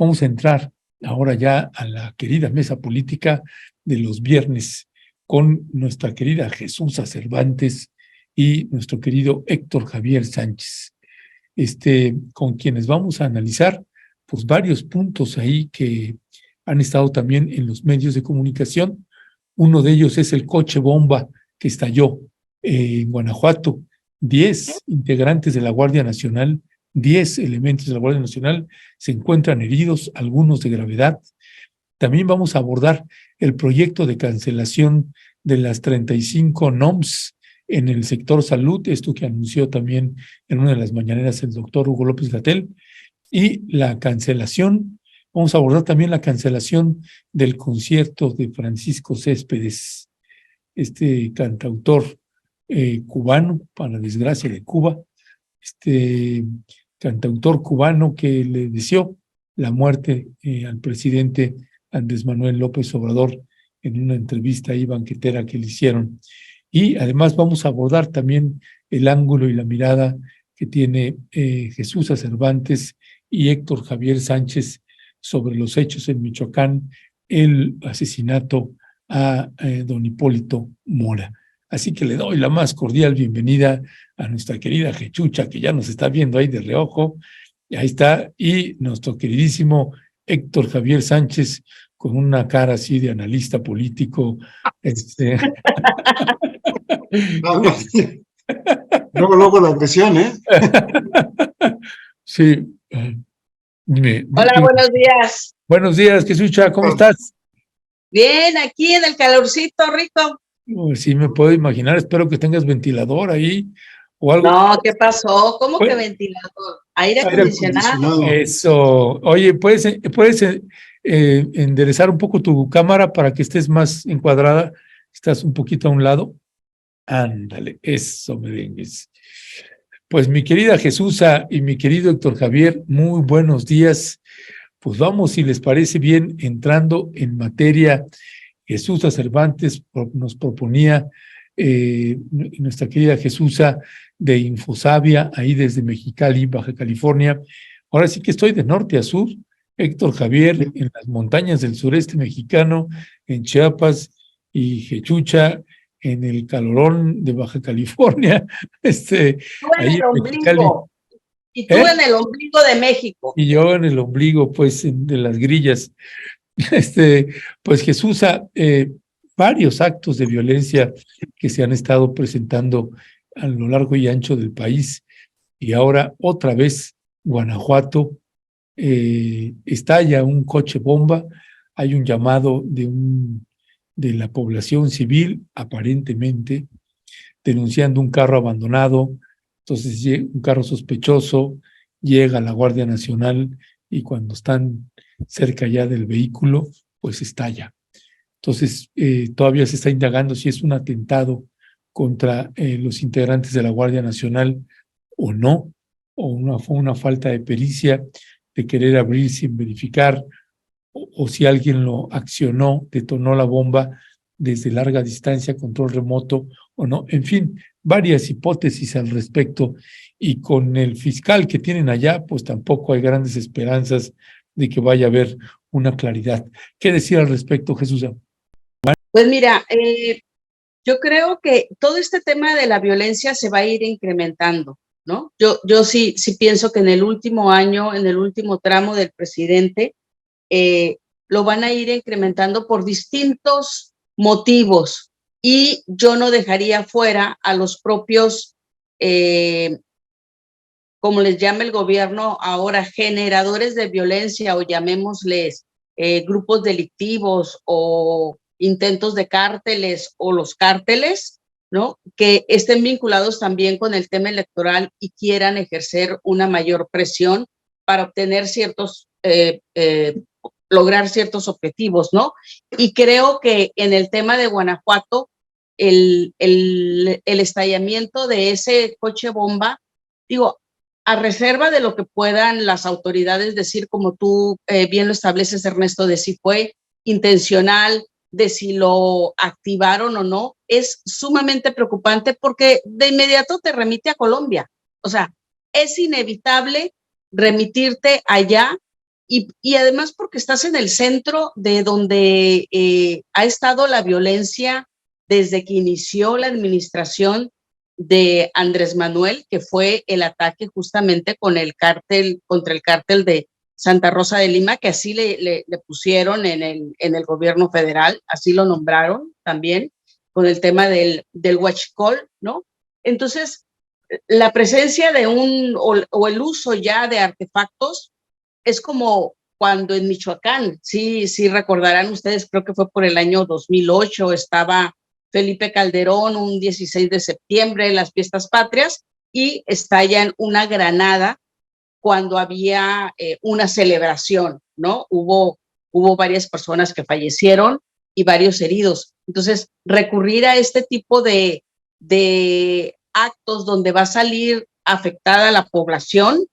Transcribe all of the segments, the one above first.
vamos a entrar ahora ya a la querida mesa política de los viernes con nuestra querida Jesús Cervantes y nuestro querido Héctor Javier Sánchez, con quienes vamos a analizar pues varios puntos ahí que han estado también en los medios de comunicación. Uno de ellos es el coche bomba que estalló en Guanajuato. 10 integrantes de la Guardia Nacional, 10 elementos de la Guardia Nacional se encuentran heridos, algunos de gravedad. También vamos a abordar el proyecto de cancelación de las 35 NOMS en el sector salud, esto que anunció también en una de las mañaneras el doctor Hugo López-Gatell, y la cancelación. Vamos a abordar también la cancelación del concierto de Francisco Céspedes, este cantautor cubano, para desgracia de Cuba, cantautor cubano que le deseó la muerte al presidente Andrés Manuel López Obrador en una entrevista ahí banquetera que le hicieron. Y además vamos a abordar también el ángulo y la mirada que tiene Jesús Cervantes y Héctor Javier Sánchez sobre los hechos en Michoacán, el asesinato a don Hipólito Mora. Así que le doy la más cordial bienvenida a nuestra querida Jechucha, que ya nos está viendo ahí de reojo. Y ahí está, y nuestro queridísimo Héctor Javier Sánchez, con una cara así de analista político. Luego la presión, ¿eh? Sí. Hola, buenos días. Buenos días, Jesucha, ¿cómo estás? Bien, aquí en el calorcito rico. Sí, me puedo imaginar, espero que tengas ventilador ahí o algo. No, ¿qué pasó? ¿Cómo que ventilador? Aire acondicionado. Eso. Oye, ¿puedes enderezar un poco tu cámara para que estés más encuadrada? Estás un poquito a un lado. Ándale, eso, merengues. Pues mi querida Jesusa y mi querido Héctor Javier, muy buenos días. Pues vamos, si les parece bien, entrando en materia. Jesús Cervantes nos proponía, nuestra querida Jesusa de Infosabia, ahí desde Mexicali, Baja California. Ahora sí que estoy de norte a sur. Héctor Javier en las montañas del sureste mexicano, en Chiapas, y Jechucha en el calorón de Baja California. Ahí en ombligo. Y tú en el ombligo de México. Y yo en el ombligo, pues, de las grillas. Pues Jesusa, varios actos de violencia que se han estado presentando a lo largo y ancho del país, y ahora otra vez Guanajuato, estalla un coche bomba. Hay un llamado de la población civil, aparentemente, denunciando un carro abandonado. Entonces, un carro sospechoso, llega la Guardia Nacional y cuando están cerca ya del vehículo, pues estalla. Entonces, todavía se está indagando si es un atentado contra los integrantes de la Guardia Nacional o no, o fue una falta de pericia de querer abrir sin verificar, o si alguien lo accionó, detonó la bomba desde larga distancia, control remoto o no. En fin, varias hipótesis al respecto, y con el fiscal que tienen allá, pues tampoco hay grandes esperanzas de que vaya a haber una claridad. ¿Qué decir al respecto, Jesús? Pues mira, yo creo que todo este tema de la violencia se va a ir incrementando, ¿no? Yo sí pienso que en el último año, en el último tramo del presidente, lo van a ir incrementando por distintos motivos, y yo no dejaría fuera a los propios, como les llama el gobierno ahora, generadores de violencia, o llamémosles grupos delictivos o intentos de cárteles o los cárteles, ¿no? Que estén vinculados también con el tema electoral y quieran ejercer una mayor presión para obtener lograr ciertos objetivos, ¿no? Y creo que en el tema de Guanajuato, el estallamiento de ese coche bomba, digo, a reserva de lo que puedan las autoridades decir, como tú bien lo estableces, Ernesto, de si fue intencional, de si lo activaron o no, es sumamente preocupante porque de inmediato te remite a Colombia. O sea, es inevitable remitirte allá, y además porque estás en el centro de donde ha estado la violencia desde que inició la administración de Andrés Manuel, que fue el ataque justamente con el cártel, contra el cártel de Santa Rosa de Lima, que así le pusieron en el gobierno federal, así lo nombraron también, con el tema del huachicol, ¿no? Entonces, la presencia de o el uso ya de artefactos es como cuando en Michoacán, sí recordarán ustedes, creo que fue por el año 2008, estaba Felipe Calderón un 16 de septiembre en las fiestas patrias y estallan una granada cuando había una celebración, ¿no? Hubo varias personas que fallecieron y varios heridos. Entonces, recurrir a este tipo de actos donde va a salir afectada la población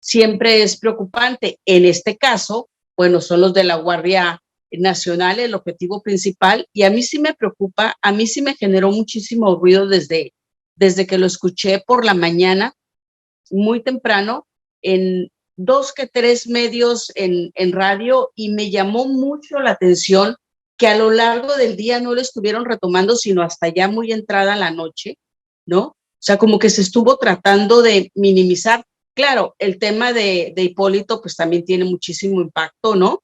siempre es preocupante. En este caso, bueno, son los de la Guardia Nacional el objetivo principal, y a mí sí me preocupa, a mí sí me generó muchísimo ruido desde que lo escuché por la mañana, muy temprano, en 2 que 3 medios en radio, y me llamó mucho la atención que a lo largo del día no lo estuvieron retomando, sino hasta ya muy entrada la noche, ¿no? O sea, como que se estuvo tratando de minimizar. Claro, el tema de Hipólito pues también tiene muchísimo impacto, ¿no?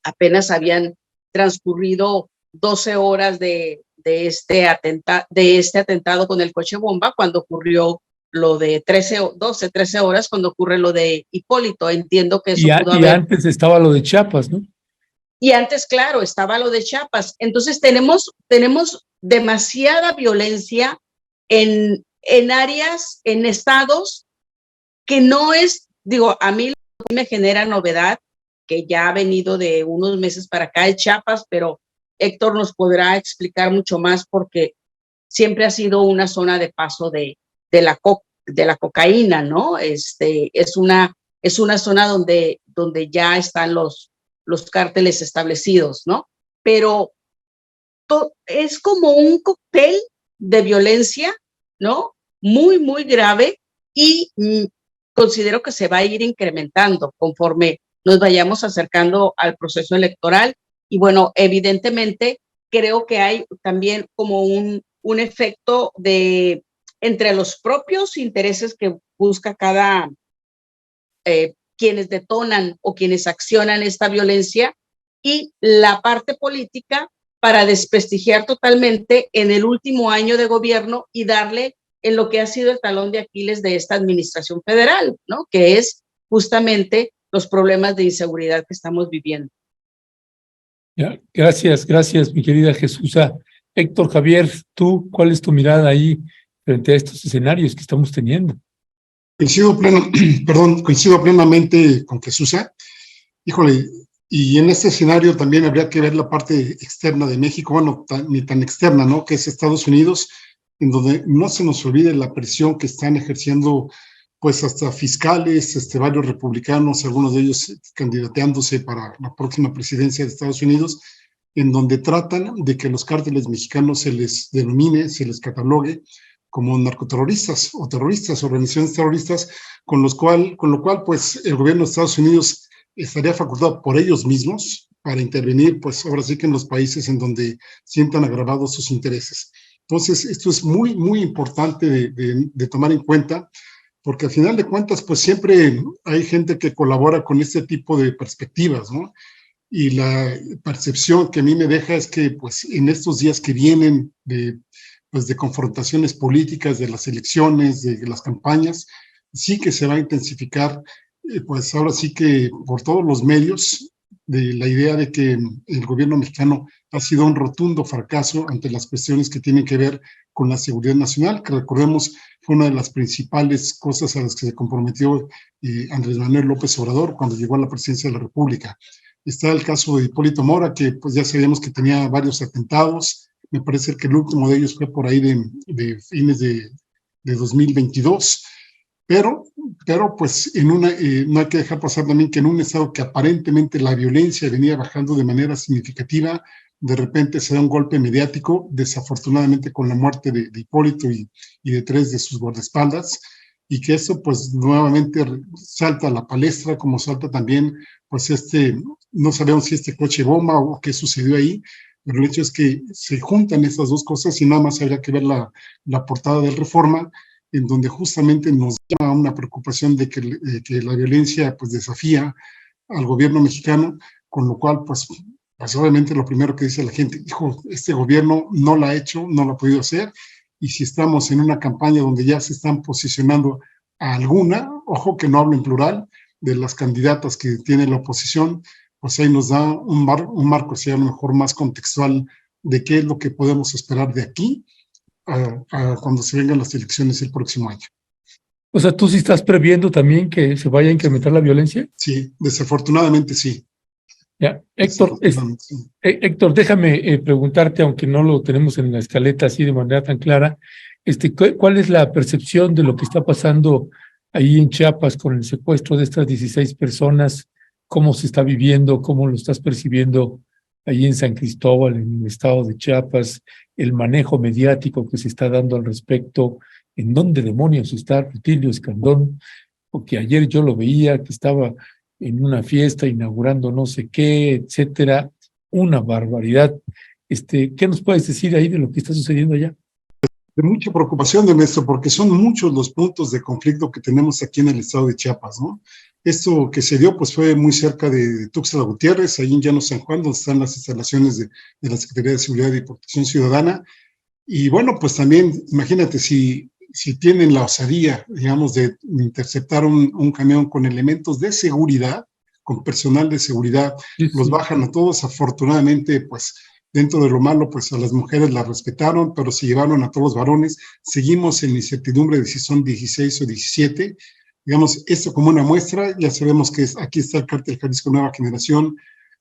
Apenas habían transcurrido 12 horas de este atentado con el coche bomba cuando ocurrió lo de 13 horas cuando ocurre lo de Hipólito. Entiendo que eso pudo haber. Y antes estaba lo de Chiapas, ¿no? Y antes, claro, estaba lo de Chiapas. Entonces tenemos demasiada violencia en áreas, en estados que no es, digo, a mí me genera novedad, que ya ha venido de unos meses para acá de Chiapas, pero Héctor nos podrá explicar mucho más porque siempre ha sido una zona de paso de la cocaína, ¿no? Es una zona donde ya están los cárteles establecidos, ¿no? Pero es como un cóctel de violencia, ¿no? Muy, muy grave, y considero que se va a ir incrementando conforme nos vayamos acercando al proceso electoral. Y bueno, evidentemente creo que hay también como un efecto entre los propios intereses que busca cada quienes detonan o quienes accionan esta violencia, y la parte política para desprestigiar totalmente en el último año de gobierno y darle en lo que ha sido el talón de Aquiles de esta administración federal, ¿no? Que es justamente los problemas de inseguridad que estamos viviendo. Ya, gracias, mi querida Jesús. Héctor, Javier, ¿tú cuál es tu mirada ahí frente a estos escenarios que estamos teniendo? Coincido plenamente con Jesús. Híjole, y en este escenario también habría que ver la parte externa de México, bueno, ni tan externa, ¿no? Que es Estados Unidos, en donde no se nos olvide la presión que están ejerciendo, pues hasta fiscales, varios republicanos, algunos de ellos candidateándose para la próxima presidencia de Estados Unidos, en donde tratan de que los cárteles mexicanos se les denomine, se les catalogue como narcoterroristas o terroristas, organizaciones terroristas, con lo cual, pues, el gobierno de Estados Unidos estaría facultado por ellos mismos para intervenir, pues, ahora sí que en los países en donde sientan agravados sus intereses. Entonces, esto es muy, muy importante de tomar en cuenta, porque al final de cuentas, pues, siempre hay gente que colabora con este tipo de perspectivas, ¿no? Y la percepción que a mí me deja es que, pues, en estos días que vienen de confrontaciones políticas, de las elecciones, de las campañas, sí que se va a intensificar, pues ahora sí que por todos los medios, de la idea de que el gobierno mexicano ha sido un rotundo fracaso ante las cuestiones que tienen que ver con la seguridad nacional, que recordemos fue una de las principales cosas a las que se comprometió Andrés Manuel López Obrador cuando llegó a la presidencia de la República. Está el caso de Hipólito Mora, que pues ya sabíamos que tenía varios atentados. Me parece que el último de ellos fue por ahí de fines de 2022, pero pues no hay que dejar pasar también que en un estado que aparentemente la violencia venía bajando de manera significativa, de repente se da un golpe mediático, desafortunadamente con la muerte de Hipólito y de 3 de sus guardaespaldas, y que eso pues nuevamente salta a la palestra, como salta también pues no sabemos si coche bomba o qué sucedió ahí, pero el hecho es que se juntan estas dos cosas y nada más habría que ver la portada del Reforma, en donde justamente nos llama una preocupación de que la violencia pues desafía al gobierno mexicano, con lo cual pues obviamente lo primero que dice la gente, hijo, este gobierno no lo ha hecho, no lo ha podido hacer, y si estamos en una campaña donde ya se están posicionando a alguna, ojo que no hablo en plural, de las candidatas que tiene la oposición, pues ahí nos da un marco, si a lo mejor más contextual, de qué es lo que podemos esperar de aquí a cuando se vengan las elecciones el próximo año. O sea, ¿tú sí estás previendo también que se vaya a incrementar la violencia? Sí, desafortunadamente sí. Ya, Héctor, Héctor, déjame preguntarte, aunque no lo tenemos en la escaleta así de manera tan clara, ¿cuál es la percepción de lo que está pasando ahí en Chiapas con el secuestro de estas 16 personas? ¿Cómo se está viviendo? ¿Cómo lo estás percibiendo ahí en San Cristóbal, en el estado de Chiapas? El manejo mediático que se está dando al respecto. ¿En dónde demonios está Rutilio Escandón? Porque ayer yo lo veía que estaba en una fiesta inaugurando no sé qué, etcétera, una barbaridad. ¿Qué nos puedes decir ahí de lo que está sucediendo allá? De mucha preocupación, Ernesto, porque son muchos los puntos de conflicto que tenemos aquí en el estado de Chiapas, ¿no? Esto que se dio, pues fue muy cerca de Tuxtla Gutiérrez, ahí en Llano San Juan, donde están las instalaciones de la Secretaría de Seguridad y Protección Ciudadana. Y bueno, pues también, imagínate, si tienen la osadía, digamos, de interceptar un camión con elementos de seguridad, con personal de seguridad, sí, los bajan a todos. Afortunadamente, pues dentro de lo malo, pues a las mujeres las respetaron, pero se llevaron a todos los varones. Seguimos en incertidumbre de si son 16 o 17. Digamos, esto como una muestra, ya sabemos que aquí está el cártel Jalisco Nueva Generación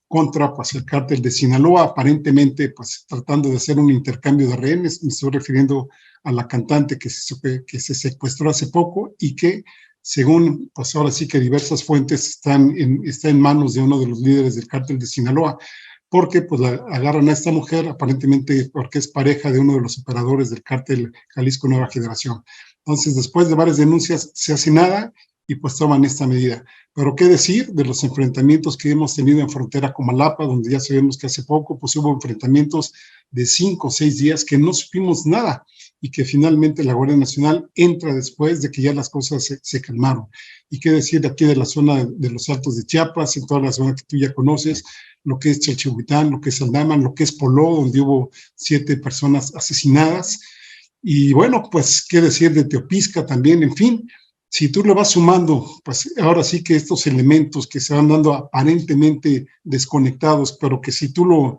contra pues, el cártel de Sinaloa, aparentemente pues tratando de hacer un intercambio de rehenes. Me estoy refiriendo a la cantante que se secuestró hace poco y que según pues ahora sí que diversas fuentes está en manos de uno de los líderes del cártel de Sinaloa, porque pues agarran a esta mujer aparentemente porque es pareja de uno de los operadores del cártel Jalisco Nueva Generación. Entonces, después de varias denuncias, se hace nada y pues toman esta medida. Pero qué decir de los enfrentamientos que hemos tenido en frontera con Malapa, donde ya sabemos que hace poco pues hubo enfrentamientos de 5 o 6 días que no supimos nada y que finalmente la Guardia Nacional entra después de que ya las cosas se calmaron. Y qué decir de aquí de la zona de los Altos de Chiapas, en toda la zona que tú ya conoces, lo que es Chalchihuitán, lo que es Aldaman, lo que es Poló, donde hubo 7 personas asesinadas. Y bueno, pues qué decir de Teopisca también, en fin. Si tú le vas sumando, pues ahora sí que estos elementos que se van dando aparentemente desconectados, pero que si tú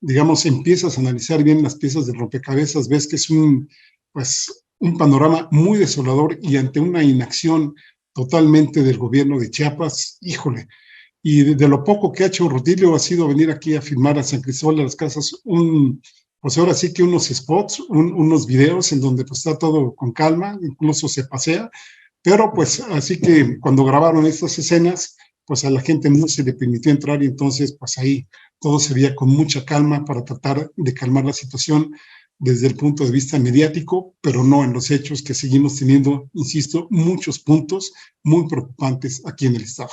digamos, empiezas a analizar bien las piezas de rompecabezas, ves que es un panorama muy desolador y ante una inacción totalmente del gobierno de Chiapas, híjole. Y de lo poco que ha hecho Rutilio ha sido venir aquí a filmar a San Cristóbal de las Casas pues ahora sí que unos spots, unos videos en donde pues está todo con calma, incluso se pasea. Pero pues así que cuando grabaron estas escenas, pues a la gente no se le permitió entrar y entonces pues ahí todo se veía con mucha calma para tratar de calmar la situación desde el punto de vista mediático, pero no en los hechos que seguimos teniendo, insisto, muchos puntos muy preocupantes aquí en el estado.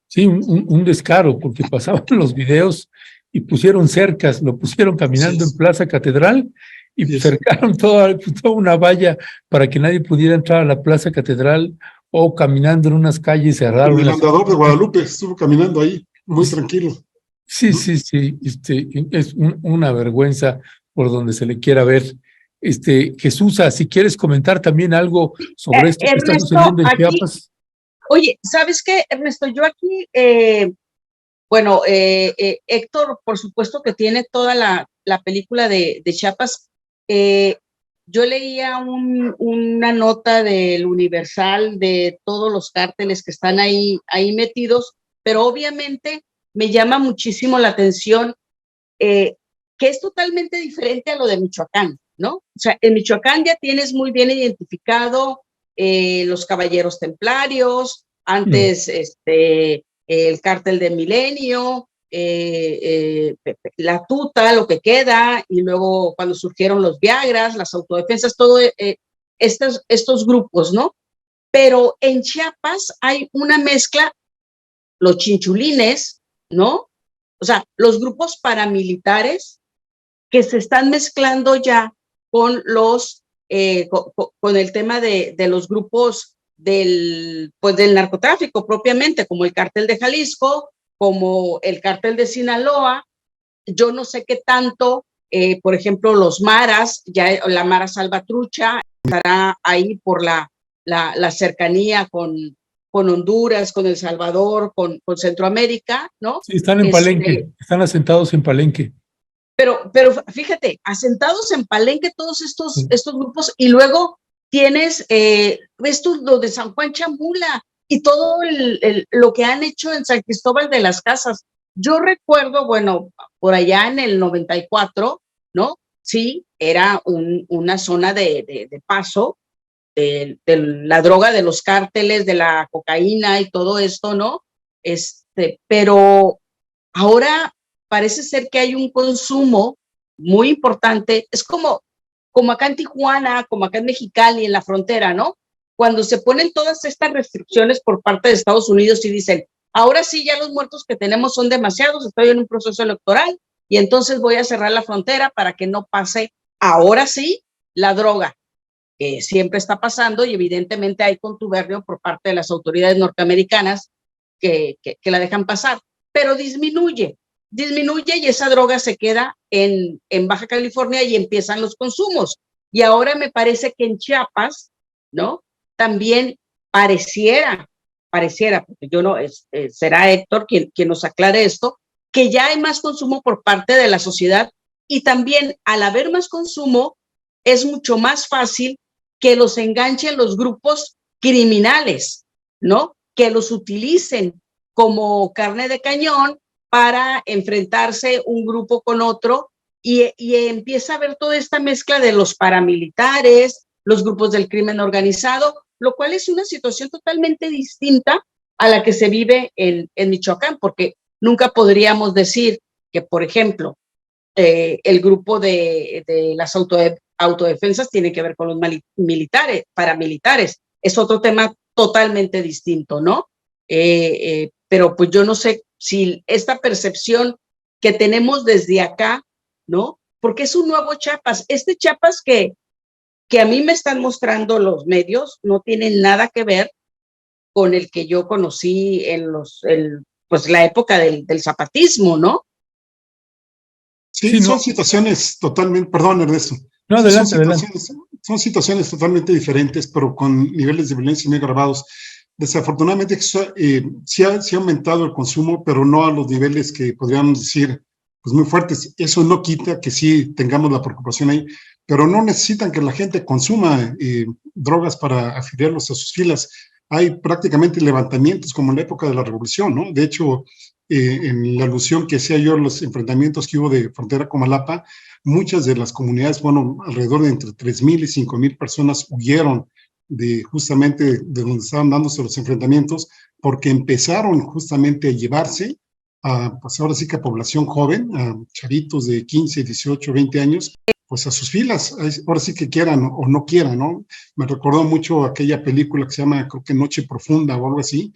Sí, un descaro, porque pasaban los videos y pusieron cercas, lo pusieron caminando en Plaza Catedral y cercaron toda una valla para que nadie pudiera entrar a la Plaza Catedral o caminando en unas calles cerradas. El andador de Guadalupe estuvo caminando ahí, muy tranquilo. Sí, sí, sí, es una vergüenza por donde se le quiera ver. Jesús, si quieres comentar también algo sobre esto que está sucediendo en Chiapas. Oye, ¿sabes qué, Ernesto? Yo aquí, Héctor, por supuesto que tiene toda la película de Chiapas. Yo leía una nota del Universal de todos los cárteles que están ahí metidos, pero obviamente me llama muchísimo la atención que es totalmente diferente a lo de Michoacán, ¿no? O sea, en Michoacán ya tienes muy bien identificado los caballeros templarios, antes el cártel de Milenio, la tuta, lo que queda, y luego cuando surgieron los Viagras, las autodefensas, todo estos grupos, ¿no? pero en Chiapas hay una mezcla, los chinchulines, ¿no? O sea, los grupos paramilitares que se están mezclando ya con con el tema de los grupos pues del narcotráfico propiamente, como el cártel de Jalisco, como el cártel de Sinaloa. Yo no sé qué tanto, por ejemplo, los maras, ya la Mara Salvatrucha estará ahí por la cercanía con Honduras, con El Salvador, con Centroamérica, ¿no? Sí, están en Palenque, están asentados en Palenque. Pero fíjate, asentados en Palenque todos estos grupos, y luego tienes lo de San Juan Chamula y todo lo que han hecho en San Cristóbal de las Casas. Yo recuerdo, bueno, por allá en el 94, ¿no? Sí, era una zona de paso de la droga, de los cárteles, de la cocaína y todo esto, ¿no? Pero ahora parece ser que hay un consumo muy importante. Es como acá en Tijuana, como acá en Mexicali, en la frontera, ¿no? Cuando se ponen todas estas restricciones por parte de Estados Unidos y dicen, ahora sí, ya los muertos que tenemos son demasiados, estoy en un proceso electoral y entonces voy a cerrar la frontera para que no pase, ahora sí, la droga, que siempre está pasando, y evidentemente hay contubernio por parte de las autoridades norteamericanas que la dejan pasar, pero disminuye y esa droga se queda en Baja California y empiezan los consumos. Y ahora me parece que en Chiapas, ¿no? También pareciera, porque yo no, será Héctor quien nos aclare esto, que ya hay más consumo por parte de la sociedad, y también al haber más consumo es mucho más fácil que los enganchen los grupos criminales, ¿no? Que los utilicen como carne de cañón para enfrentarse un grupo con otro, y empieza a haber toda esta mezcla de los paramilitares, los grupos del crimen organizado, lo cual es una situación totalmente distinta a la que se vive en Michoacán, porque nunca podríamos decir que, por ejemplo, el grupo de las autodefensas tiene que ver con los paramilitares. Es otro tema totalmente distinto, ¿no? Pero pues yo no sé si esta percepción que tenemos desde acá, ¿no? Porque es un nuevo Chiapas. Este Chiapas que a mí me están mostrando los medios no tiene nada que ver con el que yo conocí pues la época del zapatismo, ¿no? Sí, son situaciones totalmente, perdón, Ernesto. No, adelante, adelante. Son situaciones totalmente diferentes, pero con niveles de violencia muy agravados. Desafortunadamente, sí ha aumentado el consumo, pero no a los niveles que podríamos decir, pues muy fuertes. Eso no quita que sí tengamos la preocupación ahí, pero no necesitan que la gente consuma drogas para afiliarlos a sus filas. Hay prácticamente levantamientos como en la época de la Revolución, ¿no? De hecho, en la alusión que hacía yo a los enfrentamientos que hubo de frontera con Malapa, muchas de las comunidades, bueno, alrededor de entre 3,000 y 5,000 personas huyeron justamente de donde estaban dándose los enfrentamientos, porque empezaron justamente a llevarse pues ahora sí que a población joven, a chavitos de 15, 18, 20 años, pues a sus filas, ahora sí que quieran o no quieran, ¿no? Me recordó mucho aquella película que se llama, creo que Noche Profunda o algo así,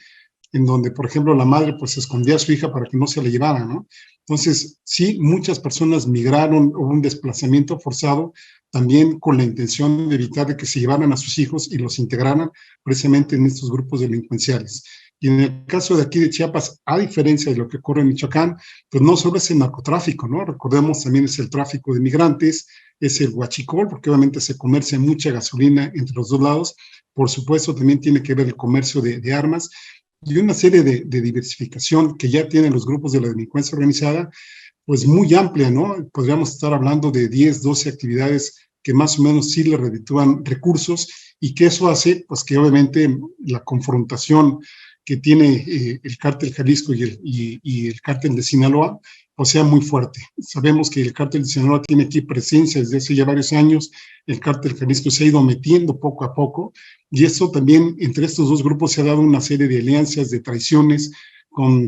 en donde, por ejemplo, la madre pues escondía a su hija para que no se la llevara, ¿no? Entonces, sí, muchas personas migraron, hubo un desplazamiento forzado, también con la intención de evitar que se llevaran a sus hijos y los integraran precisamente en estos grupos delincuenciales. Y en el caso de aquí de Chiapas, a diferencia de lo que ocurre en Michoacán, pues no solo es el narcotráfico, ¿no? Recordemos también es el tráfico de migrantes, es el huachicol, porque obviamente se comercia mucha gasolina entre los dos lados. Por supuesto, también tiene que ver el comercio de armas y una serie de diversificación que ya tienen los grupos de la delincuencia organizada, pues muy amplia, ¿no? Podríamos estar hablando de 10, 12 actividades que más o menos sí le reditúan recursos, y que eso hace, pues que obviamente la confrontación que tiene el cártel Jalisco y el cártel de Sinaloa, pues sea muy fuerte. Sabemos que el cártel de Sinaloa tiene aquí presencia desde hace ya varios años, el cártel Jalisco se ha ido metiendo poco a poco, y eso también entre estos dos grupos se ha dado una serie de alianzas, de traiciones,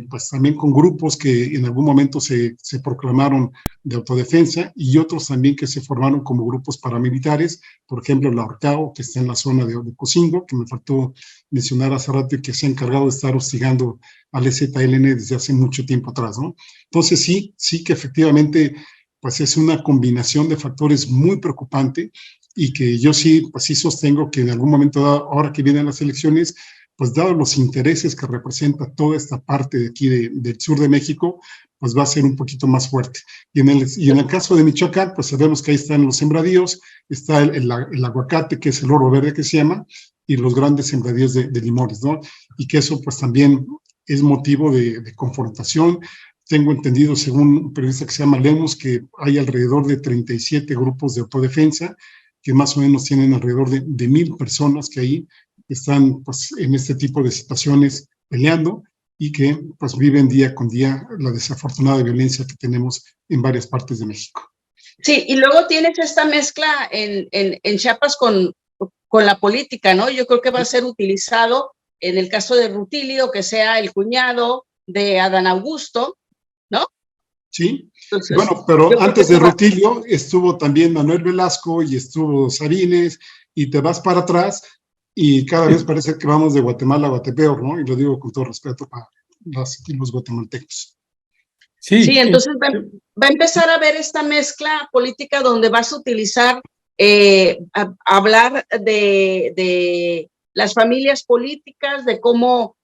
pues también con grupos que en algún momento se proclamaron de autodefensa y otros también que se formaron como grupos paramilitares, por ejemplo, la Orcao, que está en la zona de Cocingo, que me faltó mencionar hace rato y que se ha encargado de estar hostigando al EZLN desde hace mucho tiempo atrás, ¿no? Entonces sí que efectivamente pues es una combinación de factores muy preocupante y que yo pues sí sostengo que en algún momento, ahora que vienen las elecciones, pues dado los intereses que representa toda esta parte de aquí del sur de México, pues va a ser un poquito más fuerte. Y en el caso de Michoacán, pues sabemos que ahí están los sembradíos, está el aguacate, que es el oro verde que se llama, y los grandes sembradíos de limones, ¿no? Y que eso pues también es motivo de confrontación. Tengo entendido, según un periodista que se llama Lemus, que hay alrededor de 37 grupos de autodefensa, que más o menos tienen alrededor de 1,000 personas que ahí están pues en este tipo de situaciones peleando y que pues viven día con día la desafortunada violencia que tenemos en varias partes de México. Sí, y luego tienes esta mezcla en Chiapas con la política, ¿no? Yo creo que va a ser utilizado en el caso de Rutilio, que sea el cuñado de Adán Augusto, ¿no? Sí, entonces, bueno, pero antes de Rutilio estuvo también Manuel Velasco y estuvo Sabines, y te vas para atrás y cada vez parece que vamos de Guatemala a Guatepeor, ¿no? Y lo digo con todo respeto para los guatemaltecos. Sí, entonces va a empezar a haber esta mezcla política donde vas a utilizar, hablar de las familias políticas, de cómo,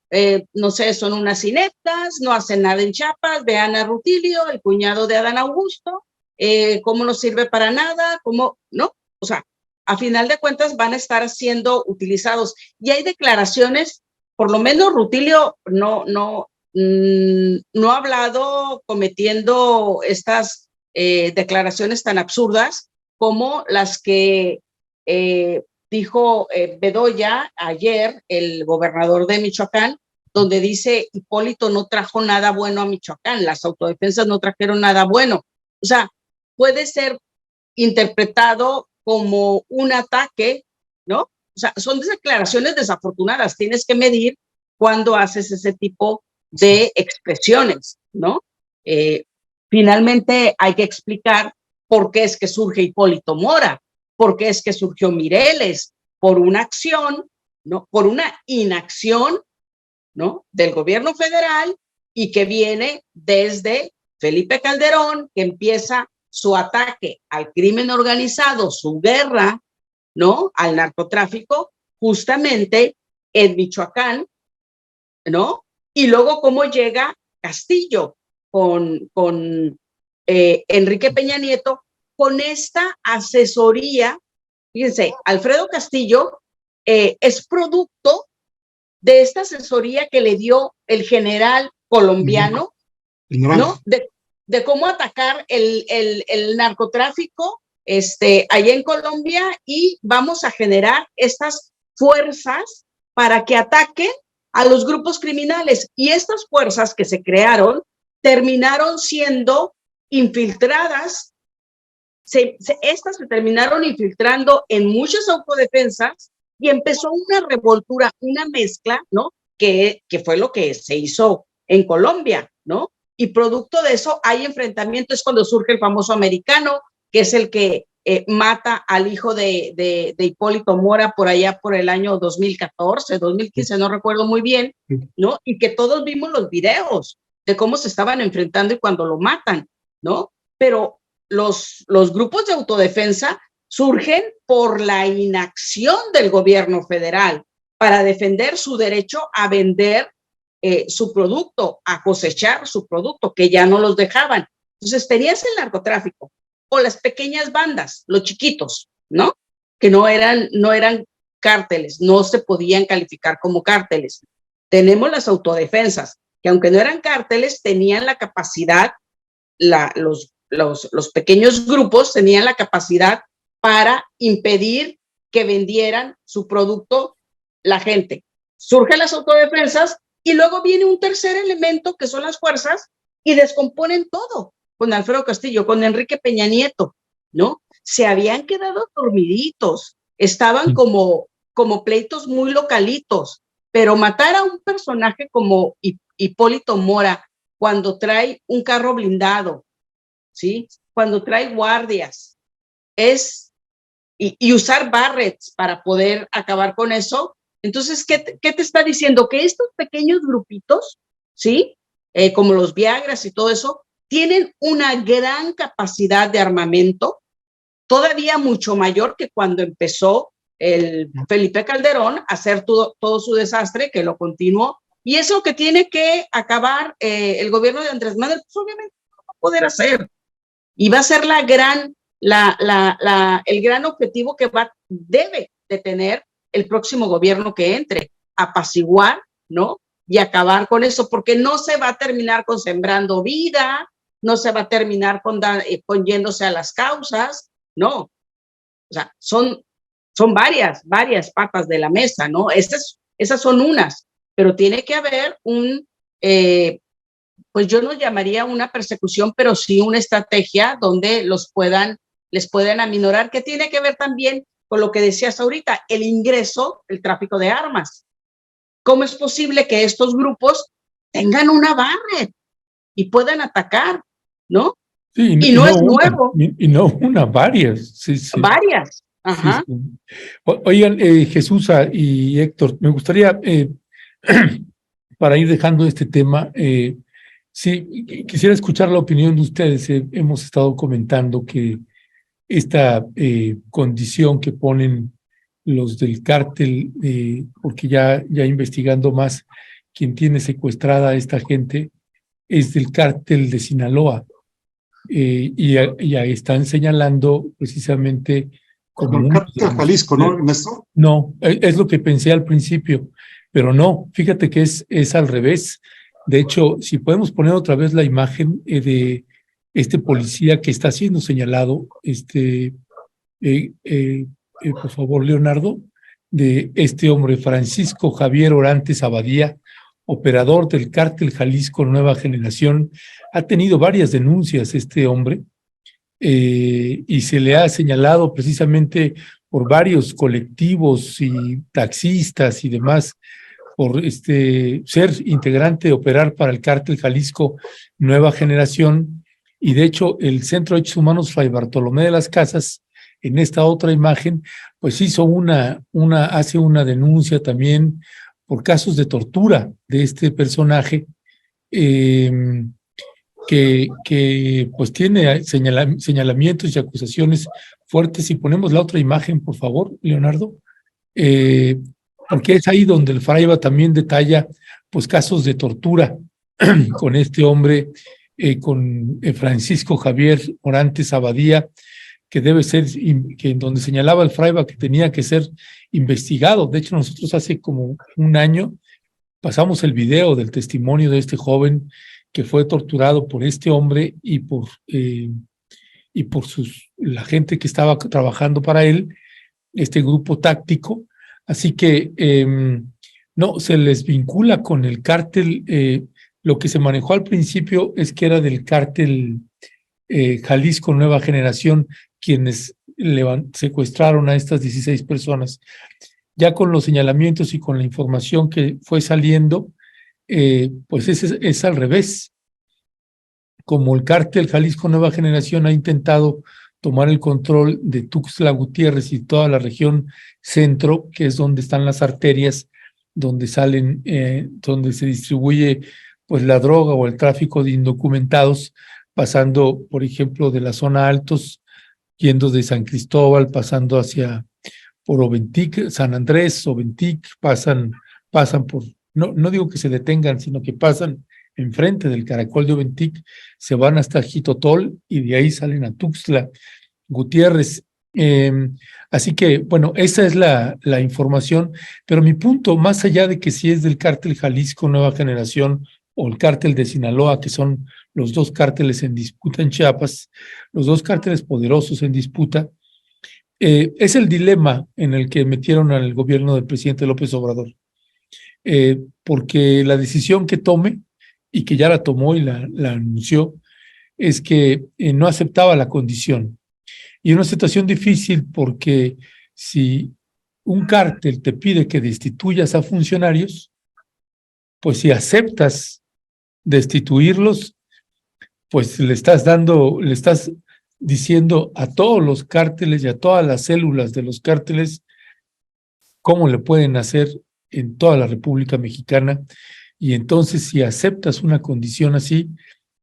no sé, son unas ineptas, no hacen nada en Chiapas, vean a Rutilio, el cuñado de Adán Augusto, cómo no sirve para nada, cómo, ¿no? O sea, a final de cuentas van a estar siendo utilizados. Y hay declaraciones, por lo menos Rutilio no ha hablado cometiendo estas declaraciones tan absurdas como las que dijo Bedoya ayer, el gobernador de Michoacán, donde dice Hipólito no trajo nada bueno a Michoacán, las autodefensas no trajeron nada bueno. O sea, puede ser interpretado como un ataque, ¿no? O sea, son declaraciones desafortunadas. Tienes que medir cuando haces ese tipo de expresiones, ¿no? Finalmente hay que explicar por qué es que surge Hipólito Mora, por qué es que surgió Mireles, por una acción, ¿no? Por una inacción, ¿no? Del gobierno federal y que viene desde Felipe Calderón, que empieza su ataque al crimen organizado, su guerra, ¿no? Al narcotráfico, justamente en Michoacán, ¿no? Y luego cómo llega Castillo con Enrique Peña Nieto, con esta asesoría. Fíjense, Alfredo Castillo es producto de esta asesoría que le dio el general colombiano, ¿no? De cómo atacar el narcotráfico allá en Colombia, y vamos a generar estas fuerzas para que ataquen a los grupos criminales. Y estas fuerzas que se crearon terminaron siendo infiltradas, estas se terminaron infiltrando en muchas autodefensas y empezó una revoltura, una mezcla, ¿no? Que fue lo que se hizo en Colombia, ¿no? Y producto de eso hay enfrentamiento, es cuando surge el famoso americano, que es el que mata al hijo de Hipólito Mora por allá por el año 2014, 2015, no recuerdo muy bien, ¿no? Y que todos vimos los videos de cómo se estaban enfrentando y cuando lo matan, ¿no? Pero los grupos de autodefensa surgen por la inacción del gobierno federal para defender su derecho a vender su producto, a cosechar su producto, que ya no los dejaban. Entonces tenías el narcotráfico o las pequeñas bandas, los chiquitos, ¿no? Que no eran cárteles, no se podían calificar como cárteles. Tenemos las autodefensas, que aunque no eran cárteles, tenían la capacidad, los pequeños grupos tenían la capacidad para impedir que vendieran su producto la gente. Surgen las autodefensas y luego viene un tercer elemento que son las fuerzas y descomponen todo con Alfredo Castillo, con Enrique Peña Nieto, ¿no? Se habían quedado dormiditos, estaban como pleitos muy localitos, pero matar a un personaje como Hipólito Mora, cuando trae un carro blindado, ¿sí? Cuando trae guardias, y usar Barretts para poder acabar con eso. Entonces, ¿qué te está diciendo? Que estos pequeños grupitos, ¿sí? Como los Viagras y todo eso, tienen una gran capacidad de armamento, todavía mucho mayor que cuando empezó el Felipe Calderón a hacer todo su desastre, que lo continuó, y eso que tiene que acabar el gobierno de Andrés Manuel, pues obviamente no va a poder hacer, y va a ser el gran objetivo que debe de tener el próximo gobierno que entre, apaciguar, ¿no? Y acabar con eso, porque no se va a terminar con sembrando vida, no se va a terminar con yéndose a las causas, no. O sea, son varias patas de la mesa, ¿no? Esas son unas, pero tiene que haber pues yo no llamaría una persecución, pero sí una estrategia donde les puedan aminorar, que tiene que ver también con lo que decías ahorita, el ingreso, el tráfico de armas. ¿Cómo es posible que estos grupos tengan una Barrett y puedan atacar, ¿no? Sí, y no es nuevo. Y no una, varias. Sí, sí. Varias. Ajá. Sí, sí. Oigan, Jesús y Héctor, me gustaría, para ir dejando este tema, sí, quisiera escuchar la opinión de ustedes. Hemos estado comentando que esta condición que ponen los del cártel, porque ya investigando más, quien tiene secuestrada a esta gente es del cártel de Sinaloa, y están señalando precisamente como el cártel Jalisco, ¿no, Ernesto? No, es lo que pensé al principio, pero no, fíjate que es al revés. De hecho, si podemos poner otra vez la imagen de este policía que está siendo señalado, por favor, Leonardo, de este hombre, Francisco Javier Orantes Abadía, operador del cártel Jalisco Nueva Generación. Ha tenido varias denuncias este hombre, y se le ha señalado precisamente por varios colectivos y taxistas y demás por ser integrante, operar para el cártel Jalisco Nueva Generación. Y de hecho el Centro de Derechos Humanos Fray Bartolomé de las Casas, en esta otra imagen, pues hace una denuncia también por casos de tortura de este personaje, que pues tiene señalamientos y acusaciones fuertes. Si ponemos la otra imagen, por favor, Leonardo, porque es ahí donde el Fraiba también detalla pues casos de tortura con este hombre, con Francisco Javier Orantes Abadía, que debe ser, que donde señalaba el Fraiba que tenía que ser investigado. De hecho, nosotros hace como un año pasamos el video del testimonio de este joven que fue torturado por este hombre y por la gente que estaba trabajando para él, este grupo táctico. Así que no se les vincula con el cártel. Lo que se manejó al principio es que era del cártel Jalisco Nueva Generación quienes secuestraron a estas 16 personas. Ya con los señalamientos y con la información que fue saliendo, pues es al revés. Como el cártel Jalisco Nueva Generación ha intentado tomar el control de Tuxtla Gutiérrez y toda la región centro, que es donde están las arterias, donde donde se distribuye pues la droga o el tráfico de indocumentados, pasando, por ejemplo, de la zona Altos, yendo de San Cristóbal, pasando por Oventic, San Andrés, Oventic, pasan por, no digo que se detengan, sino que pasan enfrente del caracol de Oventic, se van hasta Jitotol y de ahí salen a Tuxtla Gutiérrez. Así que, bueno, esa es la información, pero mi punto, más allá de que si es del cártel Jalisco Nueva Generación o el cártel de Sinaloa, que son los dos cárteles en disputa en Chiapas, los dos cárteles poderosos en disputa, es el dilema en el que metieron al gobierno del presidente López Obrador, porque la decisión que tome, y que ya la tomó y la anunció, es que no aceptaba la condición. Y una situación difícil porque si un cártel te pide que destituyas a funcionarios, pues si aceptas destituirlos, pues le estás diciendo a todos los cárteles y a todas las células de los cárteles cómo le pueden hacer en toda la República Mexicana. Y entonces, si aceptas una condición así,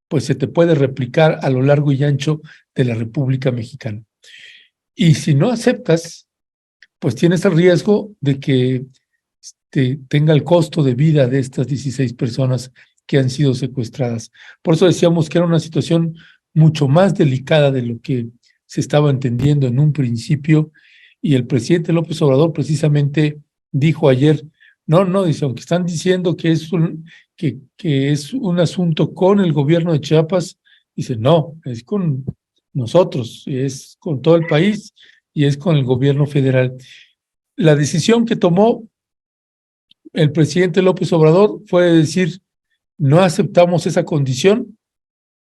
pues se te puede replicar a lo largo y ancho de la República Mexicana. Y si no aceptas, pues tienes el riesgo de que tenga el costo de vida de estas 16 personas que han sido secuestradas. Por eso decíamos que era una situación mucho más delicada de lo que se estaba entendiendo en un principio, y el presidente López Obrador precisamente dijo ayer, dice, aunque están diciendo que es un asunto con el gobierno de Chiapas, dice, no, es con nosotros, es con todo el país y es con el gobierno federal. La decisión que tomó el presidente López Obrador fue decir, no aceptamos esa condición,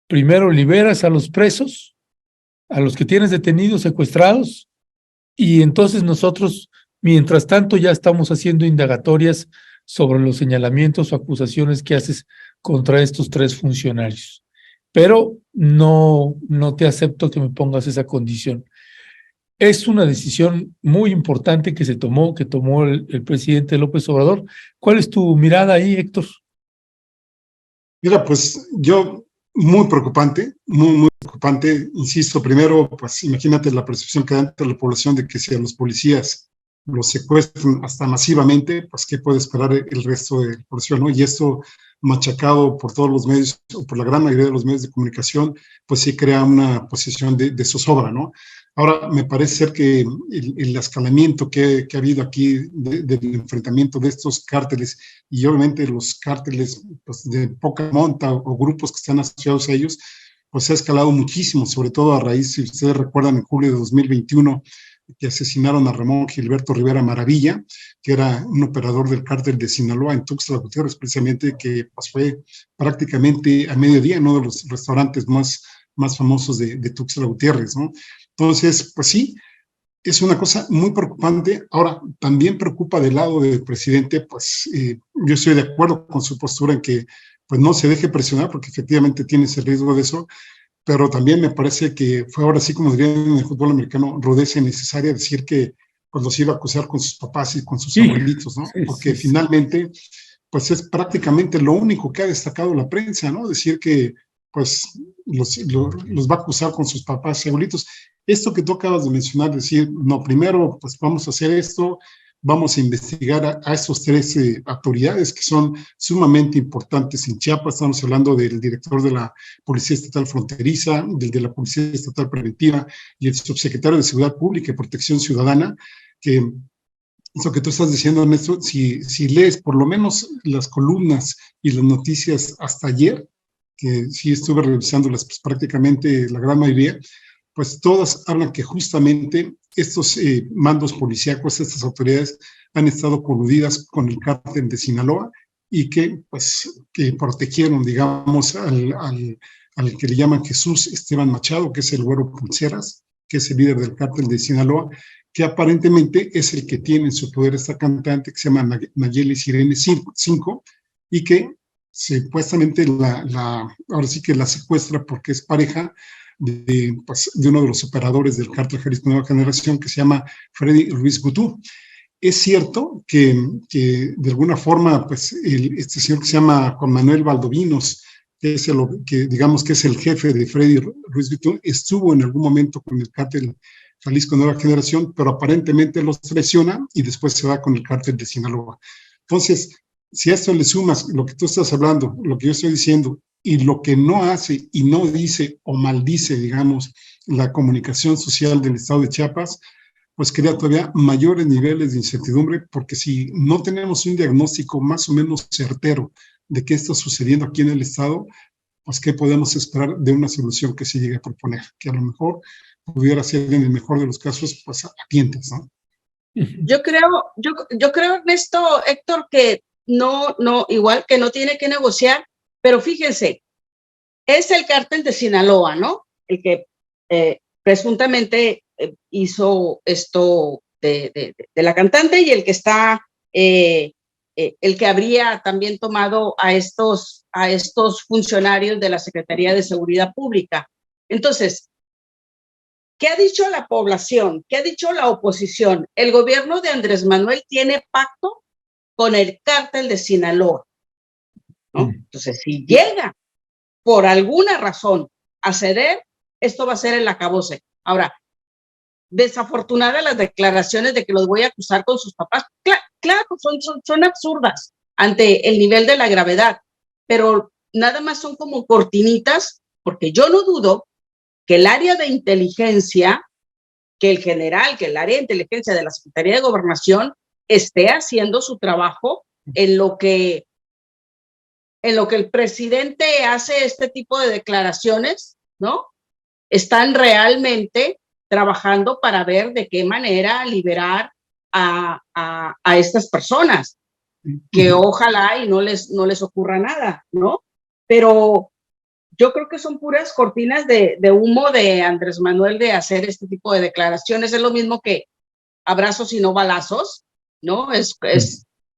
primero liberas a los presos, a los que tienes detenidos, secuestrados, y entonces nosotros, mientras tanto, ya estamos haciendo indagatorias sobre los señalamientos o acusaciones que haces contra estos 3 funcionarios. Pero no te acepto que me pongas esa condición. Es una decisión muy importante que tomó el presidente López Obrador. ¿Cuál es tu mirada ahí, Héctor? Mira, pues yo, muy preocupante, muy preocupante. Insisto, primero, pues imagínate la percepción que da entre la población de que si a los policías los secuestran hasta masivamente, pues qué puede esperar el resto de la población, ¿no? Y esto machacado por todos los medios, o por la gran mayoría de los medios de comunicación, pues sí crea una posición de zozobra, ¿no? Ahora, me parece ser que el escalamiento que ha habido aquí del enfrentamiento de estos cárteles, y obviamente los cárteles pues, de poca monta o grupos que están asociados a ellos, pues ha escalado muchísimo, sobre todo a raíz, si ustedes recuerdan, en julio de 2021, que asesinaron a Ramón Gilberto Rivera Maravilla, que era un operador del cártel de Sinaloa en Tuxtla Gutiérrez, precisamente, que pues, fue prácticamente a mediodía en uno de los restaurantes más famosos de Tuxtla Gutiérrez, ¿no? Entonces, pues sí, es una cosa muy preocupante. Ahora, también preocupa del lado del presidente, pues yo estoy de acuerdo con su postura en que pues no se deje presionar, porque efectivamente tiene ese riesgo de eso, pero también me parece que fue ahora sí, como dirían en el fútbol americano, rudeza innecesaria decir que pues los iba a acusar con sus papás y con sus abuelitos, ¿no? Porque finalmente, pues es prácticamente lo único que ha destacado la prensa, ¿no? Decir que pues los va a acusar con sus papás y abuelitos. Esto que tú acabas de mencionar, decir, no, primero pues vamos a hacer esto, vamos a investigar a estos 13 autoridades que son sumamente importantes en Chiapas. Estamos hablando del director de la Policía Estatal Fronteriza, del de la Policía Estatal Preventiva y el subsecretario de Seguridad Pública y Protección Ciudadana, que eso que tú estás diciendo, Ernesto, si lees por lo menos las columnas y las noticias hasta ayer, que sí estuve revisándolas pues, prácticamente la gran mayoría, pues todas hablan que justamente estos mandos policíacos, estas autoridades han estado coludidas con el cártel de Sinaloa y que protegieron, digamos, al que le llaman Jesús Esteban Machado, que es el Güero Pulseras, que es el líder del cártel de Sinaloa, que aparentemente es el que tiene en su poder esta cantante que se llama Nayeli Sirene 5 y que supuestamente ahora sí que la secuestra porque es pareja de uno de los operadores del cártel Jalisco Nueva Generación que se llama Freddy Ruiz Gutú. Es cierto que de alguna forma pues este señor que se llama Juan Manuel Valdovinos, que digamos que es el jefe de Freddy Ruiz Gutú, estuvo en algún momento con el cártel Jalisco Nueva Generación, pero aparentemente los traiciona y después se va con el cártel de Sinaloa. Entonces, si a esto le sumas lo que tú estás hablando, lo que yo estoy diciendo, y lo que no hace y no dice o maldice, digamos, la comunicación social del estado de Chiapas, pues crea todavía mayores niveles de incertidumbre, porque si no tenemos un diagnóstico más o menos certero de qué está sucediendo aquí en el estado, pues qué podemos esperar de una solución que se llegue a proponer, que a lo mejor pudiera ser en el mejor de los casos, pues a tientas, ¿no? Yo creo, Ernesto, Héctor, que no, igual que no tiene que negociar, pero fíjense, es el cártel de Sinaloa, ¿no? El que presuntamente hizo esto de la cantante y el que está el que habría también tomado a estos funcionarios de la Secretaría de Seguridad Pública. Entonces, ¿qué ha dicho la población? ¿Qué ha dicho la oposición? El gobierno de Andrés Manuel tiene pacto con el cártel de Sinaloa, ¿no? Entonces, si llega por alguna razón a ceder, esto va a ser el acabose. Ahora, desafortunadas las declaraciones de que los voy a acusar con sus papás. Claro, son absurdas ante el nivel de la gravedad, pero nada más son como cortinitas, porque yo no dudo que el área de inteligencia, que el general, que el área de inteligencia de la Secretaría de Gobernación esté haciendo su trabajo en lo que el presidente hace este tipo de declaraciones, ¿no? Están realmente trabajando para ver de qué manera liberar a estas personas, que ojalá y no les ocurra nada, ¿no? Pero yo creo que son puras cortinas de humo de Andrés Manuel de hacer este tipo de declaraciones. Es lo mismo que abrazos y no balazos, ¿no? Es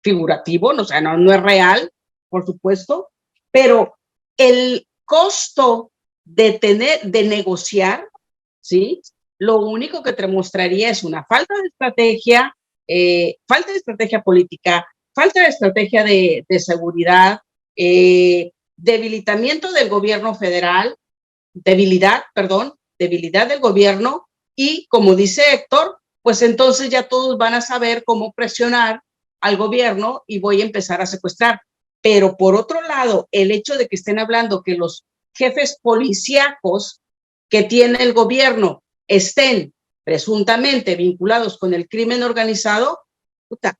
figurativo, ¿no? O sea, no es real, por supuesto, pero el costo de negociar, ¿sí? Lo único que te mostraría es una falta de estrategia política, falta de estrategia de seguridad, debilitamiento del gobierno federal, debilidad del gobierno, y como dice Héctor, pues entonces ya todos van a saber cómo presionar al gobierno y voy a empezar a secuestrar. Pero por otro lado, el hecho de que estén hablando que los jefes policíacos que tiene el gobierno estén presuntamente vinculados con el crimen organizado,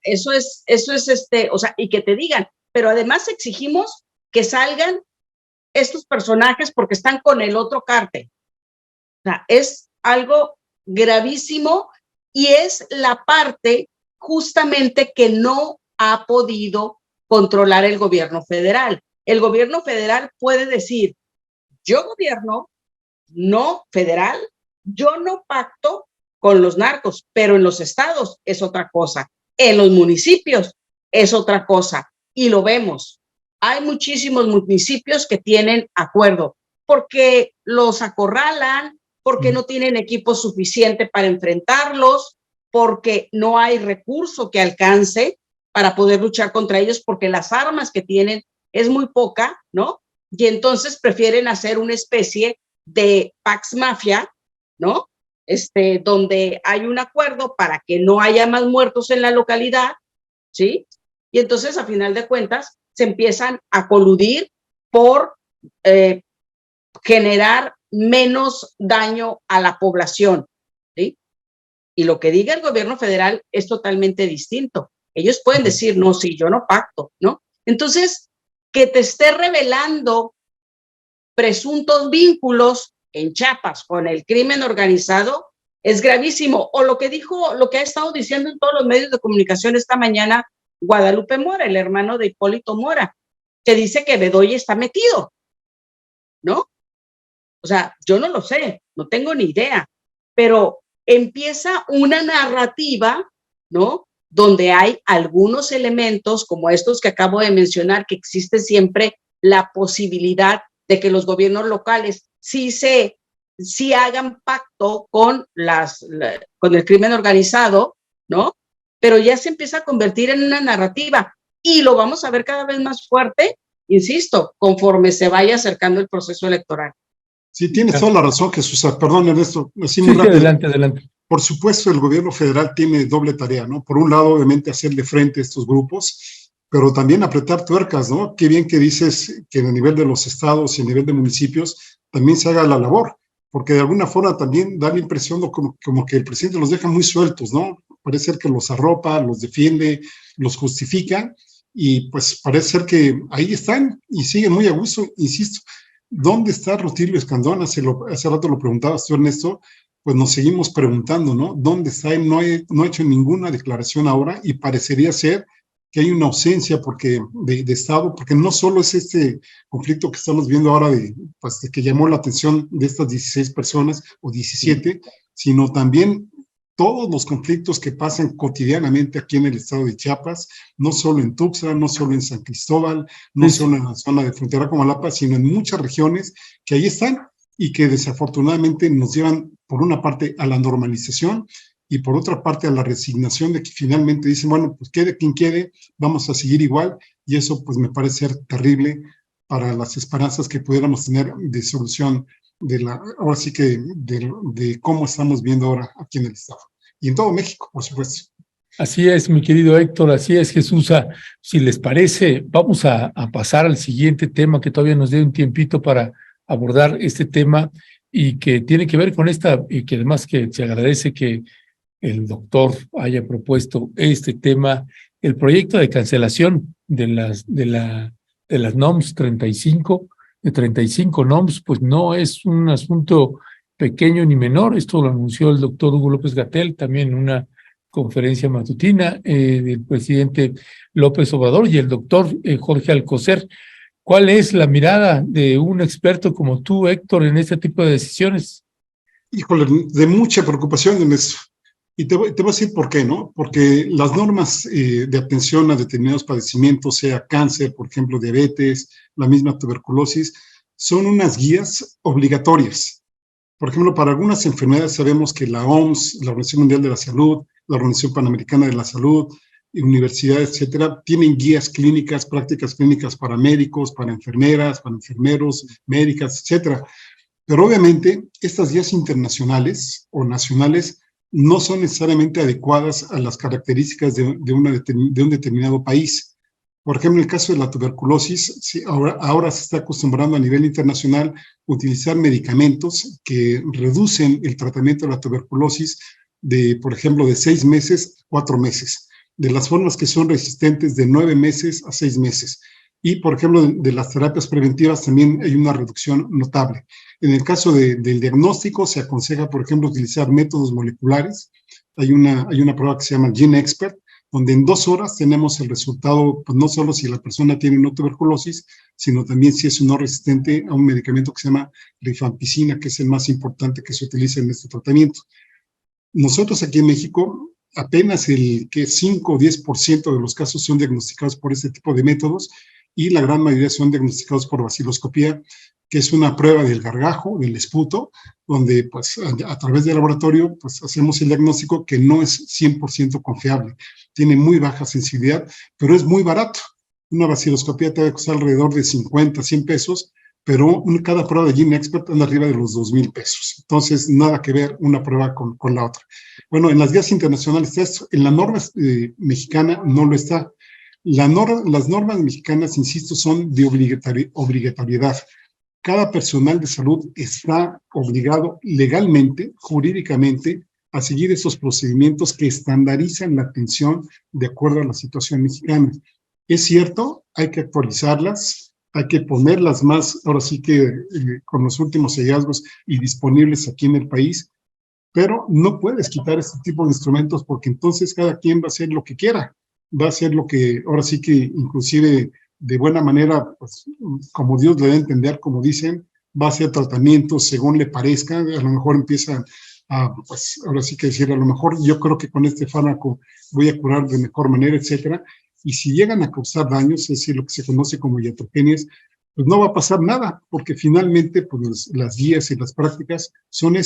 eso es o sea, y que te digan, pero además exigimos que salgan estos personajes porque están con el otro cártel. O sea, es algo gravísimo y es la parte justamente que no ha podido controlar el gobierno federal. El gobierno federal puede decir, yo gobierno, no federal, yo no pacto con los narcos, pero en los estados es otra cosa, en los municipios es otra cosa, y lo vemos. Hay muchísimos municipios que tienen acuerdo, porque los acorralan, porque no tienen equipo suficiente para enfrentarlos, porque no hay recurso que alcance para poder luchar contra ellos, porque las armas que tienen es muy poca, ¿no? Y entonces prefieren hacer una especie de Pax Mafia, ¿no? Donde hay un acuerdo para que no haya más muertos en la localidad, ¿sí? Y entonces, a final de cuentas, se empiezan a coludir por generar menos daño a la población, ¿sí? Y lo que diga el gobierno federal es totalmente distinto. Ellos pueden decir, no, sí, yo no pacto, ¿no? Entonces, que te esté revelando presuntos vínculos en Chiapas con el crimen organizado es gravísimo. O lo que ha estado diciendo en todos los medios de comunicación esta mañana Guadalupe Mora, el hermano de Hipólito Mora, que dice que Bedoya está metido, ¿no? O sea, yo no lo sé, no tengo ni idea, pero empieza una narrativa, ¿no? Donde hay algunos elementos como estos que acabo de mencionar, que existe siempre la posibilidad de que los gobiernos locales sí hagan pacto con el crimen organizado, ¿no? Pero ya se empieza a convertir en una narrativa y lo vamos a ver cada vez más fuerte, insisto, conforme se vaya acercando el proceso electoral. Sí, tienes toda la razón, Jesús. Perdón, Ernesto, así muy rápido. Adelante. Por supuesto, el gobierno federal tiene doble tarea, ¿no? Por un lado, obviamente, hacerle frente a estos grupos, pero también apretar tuercas, ¿no? Qué bien que dices que a nivel de los estados y a nivel de municipios también se haga la labor, porque de alguna forma también da la impresión como que el presidente los deja muy sueltos, ¿no? Parece ser que los arropa, los defiende, los justifica, y pues parece ser que ahí están y siguen muy a gusto, insisto. ¿Dónde está Rutilio Escandón? Hace rato lo preguntabas tú, Ernesto, pues nos seguimos preguntando, ¿no? ¿Dónde está él? No ha hecho ninguna declaración ahora y parecería ser que hay una ausencia de Estado, porque no solo es este conflicto que estamos viendo ahora de que llamó la atención de estas 16 personas o 17, sino también todos los conflictos que pasan cotidianamente aquí en el estado de Chiapas, no solo en Tuxtla, no solo en San Cristóbal, no solo en la zona de frontera con Malapa, sino en muchas regiones que ahí están y que desafortunadamente nos llevan, por una parte, a la normalización y por otra parte a la resignación de que finalmente dicen, bueno, pues quede quien quede, vamos a seguir igual, y eso pues me parece ser terrible para las esperanzas que pudiéramos tener de solución ahora sí que de cómo estamos viendo ahora aquí en el estado y en todo México, por supuesto. Así es, mi querido Héctor, así es, Jesús. Si les parece, vamos a pasar al siguiente tema, que todavía nos dé un tiempito para abordar este tema y que tiene que ver con y que además que se agradece que el doctor haya propuesto este tema, el proyecto de cancelación de las NOMS 35, de 35 NOMS, pues no es un asunto pequeño ni menor. Esto lo anunció el doctor Hugo López-Gatell también en una conferencia matutina del presidente López Obrador y el doctor Jorge Alcocer. ¿Cuál es la mirada de un experto como tú, Héctor, en este tipo de decisiones? Híjole, de mucha preocupación en eso. Y te voy a decir por qué, ¿no? Porque las normas de atención a determinados padecimientos, sea cáncer, por ejemplo, diabetes, la misma tuberculosis, son unas guías obligatorias. Por ejemplo, para algunas enfermedades sabemos que la OMS, la Organización Mundial de la Salud, la Organización Panamericana de la Salud, universidades, etcétera, tienen guías clínicas, prácticas clínicas para médicos, para enfermeras, para enfermeros, médicas, etcétera. Pero obviamente estas guías internacionales o nacionales no son necesariamente adecuadas a las características de un determinado país. Por ejemplo, en el caso de la tuberculosis, sí, ahora se está acostumbrando a nivel internacional utilizar medicamentos que reducen el tratamiento de la tuberculosis por ejemplo, de 6 meses a 4 meses, de las formas que son resistentes de 9 meses a 6 meses. Y, por ejemplo, de las terapias preventivas también hay una reducción notable. En el caso del diagnóstico se aconseja, por ejemplo, utilizar métodos moleculares. Hay una prueba que se llama GeneXpert, donde en 2 horas tenemos el resultado, pues no solo si la persona tiene una tuberculosis, sino también si es o no resistente a un medicamento que se llama rifampicina, que es el más importante que se utiliza en este tratamiento. Nosotros aquí en México, apenas el 5 o 10% de los casos son diagnosticados por este tipo de métodos y la gran mayoría son diagnosticados por vaciloscopía, que es una prueba del gargajo, del esputo, donde pues a través del laboratorio pues hacemos el diagnóstico que no es 100% confiable. Tiene muy baja sensibilidad, pero es muy barato. Una vaciloscopía te va a costar alrededor de 50, 100 pesos, pero cada prueba de GeneXpert anda arriba de los 2,000 pesos. Entonces, nada que ver una prueba con la otra. Bueno, en las guías internacionales está esto. En la norma mexicana no lo está. Las normas mexicanas, insisto, son de obligatoriedad. Cada personal de salud está obligado legalmente, jurídicamente, a seguir esos procedimientos que estandarizan la atención de acuerdo a la situación mexicana. Es cierto, hay que actualizarlas, hay que ponerlas más, ahora sí que con los últimos hallazgos y disponibles aquí en el país, pero no puedes quitar este tipo de instrumentos porque entonces cada quien va a hacer lo que quiera, va a hacer lo que ahora sí que inclusive de buena manera, pues, como Dios le da a entender, como dicen, va a hacer tratamientos según le parezca, a lo mejor empiezan pues ahora sí que decir, a lo mejor yo creo que con este fármaco voy a curar de mejor manera, etcétera. Y si llegan a causar daños, es decir, lo que se conoce como iatrogenias, pues no va a pasar nada, porque finalmente pues, las guías y las prácticas son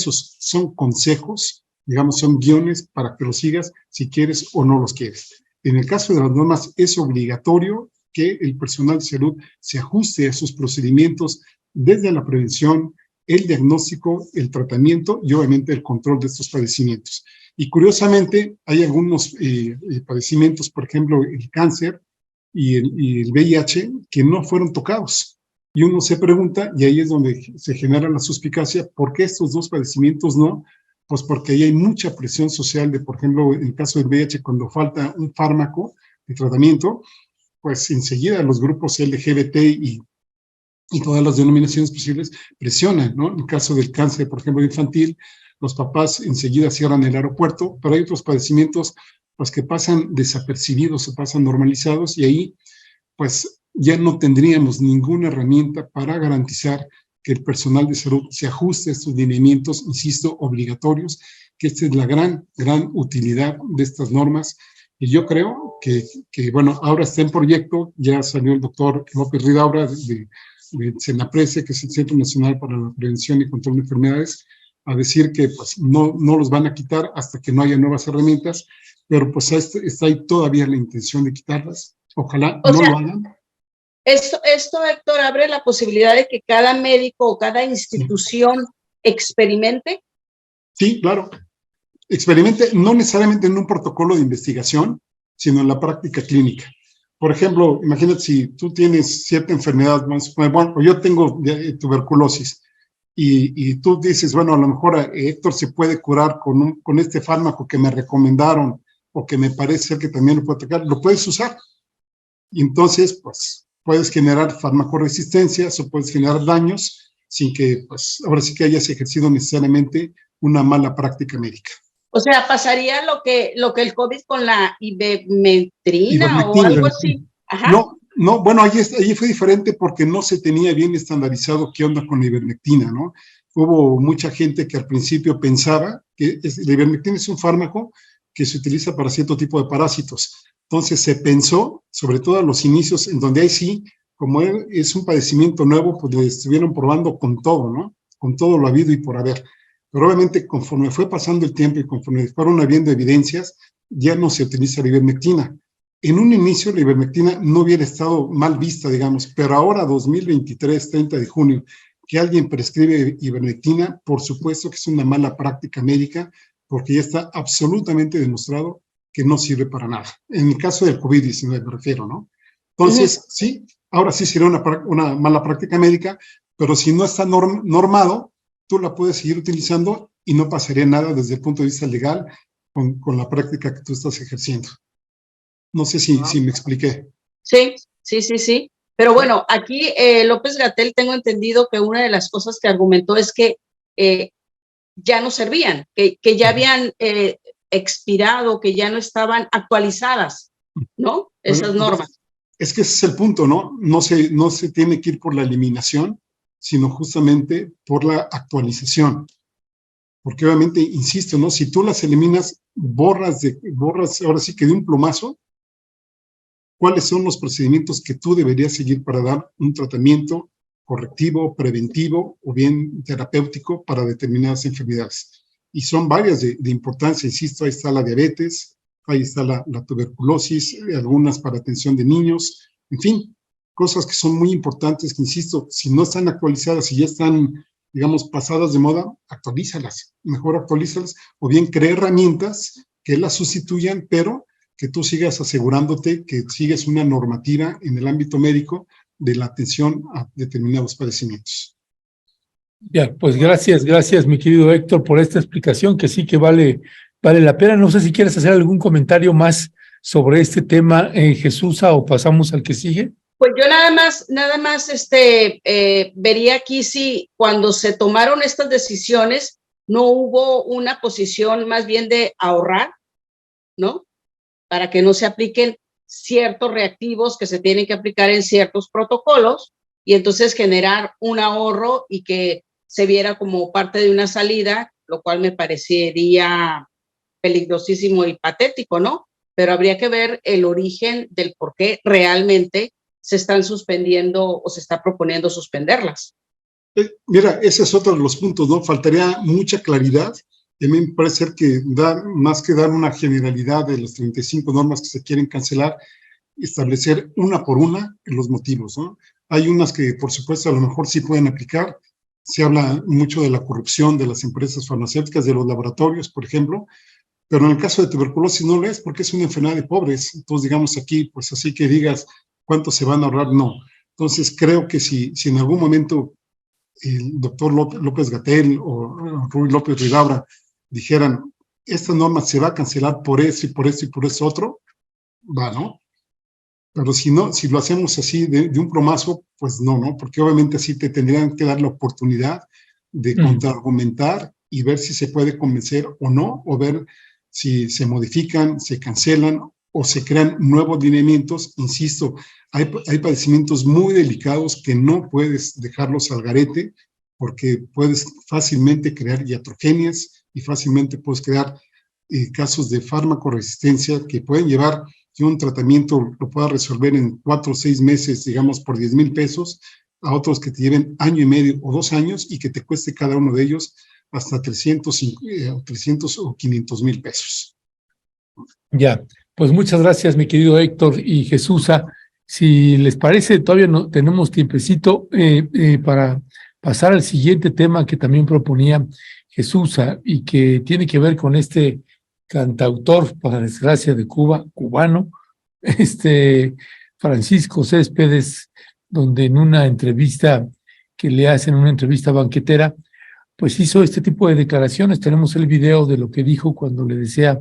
consejos, digamos, son guiones para que los sigas si quieres o no los quieres. En el caso de las normas es obligatorio que el personal de salud se ajuste a sus procedimientos desde la prevención, el diagnóstico, el tratamiento y obviamente el control de estos padecimientos. Y curiosamente, hay algunos padecimientos, por ejemplo, el cáncer y el VIH, que no fueron tocados. Y uno se pregunta, y ahí es donde se genera la suspicacia, ¿por qué estos 2 padecimientos no? Pues porque ahí hay mucha presión social de, por ejemplo, en el caso del VIH, cuando falta un fármaco de tratamiento, pues enseguida los grupos LGBT y todas las denominaciones posibles presionan, ¿no? En el caso del cáncer, por ejemplo, infantil, los papás enseguida cierran el aeropuerto, pero hay otros padecimientos pues, que pasan desapercibidos, se pasan normalizados y ahí pues ya no tendríamos ninguna herramienta para garantizar que el personal de salud se ajuste a estos lineamientos, insisto, obligatorios que esta es la gran utilidad de estas normas. Y yo creo que bueno, ahora está en proyecto, ya salió el doctor López Ridaura de CENAPRESE, que es el Centro Nacional para la Prevención y Control de Enfermedades, a decir que pues no los van a quitar hasta que no haya nuevas herramientas, pero pues está ahí todavía la intención de quitarlas. Ojalá no lo hagan. Esto, Héctor, abre la posibilidad de que cada médico o cada institución experimente. Sí, claro. Experimente no necesariamente en un protocolo de investigación, sino en la práctica clínica. Por ejemplo, imagínate si tú tienes cierta enfermedad, bueno, yo tengo tuberculosis, y tú dices, bueno, a lo mejor Héctor se puede curar con este fármaco que me recomendaron o que me parece que también lo puede atacar, lo puedes usar. Y entonces, pues, puedes generar farmacoresistencias o puedes generar daños sin que, pues, ahora sí que hayas ejercido necesariamente una mala práctica médica. O sea, pasaría lo que el COVID con la ivermectina o algo así. Ajá. No, bueno, allí fue diferente porque no se tenía bien estandarizado qué onda con la ivermectina, ¿no? Hubo mucha gente que al principio pensaba que la ivermectina es un fármaco que se utiliza para cierto tipo de parásitos. Entonces se pensó, sobre todo a los inicios, en donde ahí sí, como es un padecimiento nuevo, pues lo estuvieron probando con todo, ¿no? Con todo lo habido y por haber. Pero obviamente conforme fue pasando el tiempo y conforme fueron habiendo evidencias, ya no se utiliza la ivermectina. En un inicio la ivermectina no hubiera estado mal vista, digamos, pero ahora 2023, 30 de junio, que alguien prescribe ivermectina, por supuesto que es una mala práctica médica, porque ya está absolutamente demostrado que no sirve para nada. En el caso del COVID-19 me refiero, ¿no? Entonces, sí, ahora sí sería una mala práctica médica, pero si no está normado, tú la puedes seguir utilizando y no pasaría nada desde el punto de vista legal con la práctica que tú estás ejerciendo. No sé si me expliqué. Sí. Pero bueno, aquí López-Gatell tengo entendido que una de las cosas que argumentó es que ya no servían, que ya habían expirado, que ya no estaban actualizadas, ¿no? Esas normas. Es que ese es el punto, ¿no? No se tiene que ir por la eliminación, sino justamente por la actualización. Porque obviamente, insisto, ¿no? Si tú las eliminas, borras ahora sí que de un plumazo, ¿cuáles son los procedimientos que tú deberías seguir para dar un tratamiento correctivo, preventivo o bien terapéutico para determinadas enfermedades? Y son varias de importancia, insisto, ahí está la diabetes, ahí está la tuberculosis, algunas para atención de niños, en fin, cosas que son muy importantes que, insisto, si no están actualizadas y ya están, digamos, pasadas de moda, actualízalas, mejor actualízalas, o bien crea herramientas que las sustituyan, pero que tú sigas asegurándote que sigues una normativa en el ámbito médico de la atención a determinados padecimientos. Ya, pues gracias, mi querido Héctor, por esta explicación que sí que vale la pena. No sé si quieres hacer algún comentario más sobre este tema, Jesús, o pasamos al que sigue. Pues yo nada más vería aquí si cuando se tomaron estas decisiones no hubo una posición más bien de ahorrar, ¿no? Para que no se apliquen ciertos reactivos que se tienen que aplicar en ciertos protocolos y entonces generar un ahorro y que se viera como parte de una salida, lo cual me parecería peligrosísimo y patético, ¿no? Pero habría que ver el origen del por qué realmente se están suspendiendo o se está proponiendo suspenderlas. Mira, ese es otro de los puntos, ¿no? Faltaría mucha claridad. A mí me parece que más que dar una generalidad de las 35 normas que se quieren cancelar, establecer una por una los motivos, ¿no? Hay unas que, por supuesto, a lo mejor sí pueden aplicar. Se habla mucho de la corrupción de las empresas farmacéuticas, de los laboratorios, por ejemplo, pero en el caso de tuberculosis no lo es porque es una enfermedad de pobres. Entonces, digamos aquí, pues así que digas cuánto se van a ahorrar, no. Entonces, creo que si en algún momento el doctor López-Gatell o Ruy López Ridaura dijeran, esta norma se va a cancelar por eso y por eso y por eso otro, va, ¿no? Pero si no, si lo hacemos así de un plomazo, pues no, porque obviamente así te tendrían que dar la oportunidad de contraargumentar y ver si se puede convencer o no, o ver si se modifican, se cancelan o se crean nuevos lineamientos. Insisto, hay padecimientos muy delicados que no puedes dejarlos al garete porque puedes fácilmente crear iatrogenias y fácilmente puedes crear casos de farmacoresistencia que pueden llevar que un tratamiento lo pueda resolver en 4 o 6 meses, digamos, por 10,000 pesos, a otros que te lleven año y medio o 2 años y que te cueste cada uno de ellos hasta 300 o 500,000 pesos. Ya, pues muchas gracias, mi querido Héctor y Jesúsa. Si les parece, todavía no tenemos tiempecito para pasar al siguiente tema que también proponía Jesúsa y que tiene que ver con este cantautor, para desgracia de Cuba, cubano, Francisco Céspedes, donde en una entrevista que le hacen, una entrevista banquetera, pues hizo este tipo de declaraciones. Tenemos el video de lo que dijo cuando le desea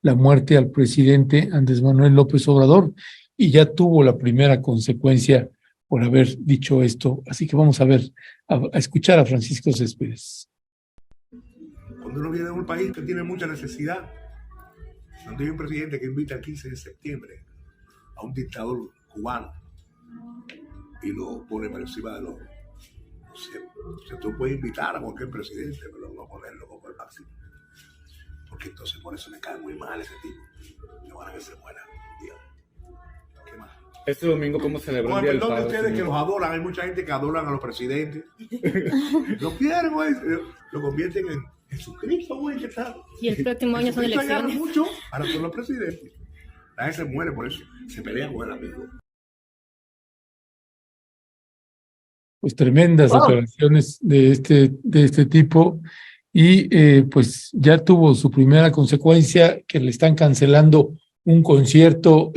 la muerte al presidente Andrés Manuel López Obrador, y ya tuvo la primera consecuencia por haber dicho esto. Así que vamos a ver, a escuchar a Francisco Céspedes. Cuando uno viene de un país que tiene mucha necesidad, donde hay un presidente que invita el 15 de septiembre a un dictador cubano y lo pone por encima de los... O sea, tú puedes invitar a cualquier presidente, pero no ponerlo como el máximo. Porque entonces por eso me cae muy mal ese tipo. Que van a que se muera. ¿Qué más? Este domingo, ¿cómo celebran el Día del Padre? Perdón de ustedes que los adoran. Hay mucha gente que adoran a los presidentes. Lo quieren, güey. Lo convierten en Jesucristo, güey. ¿Qué tal? Y el próximo año son elecciones. Mucho para todos los presidentes. La gente se muere por eso. Se pelea con el amigo. Pues tremendas declaraciones de este tipo, y pues ya tuvo su primera consecuencia, que le están cancelando un concierto.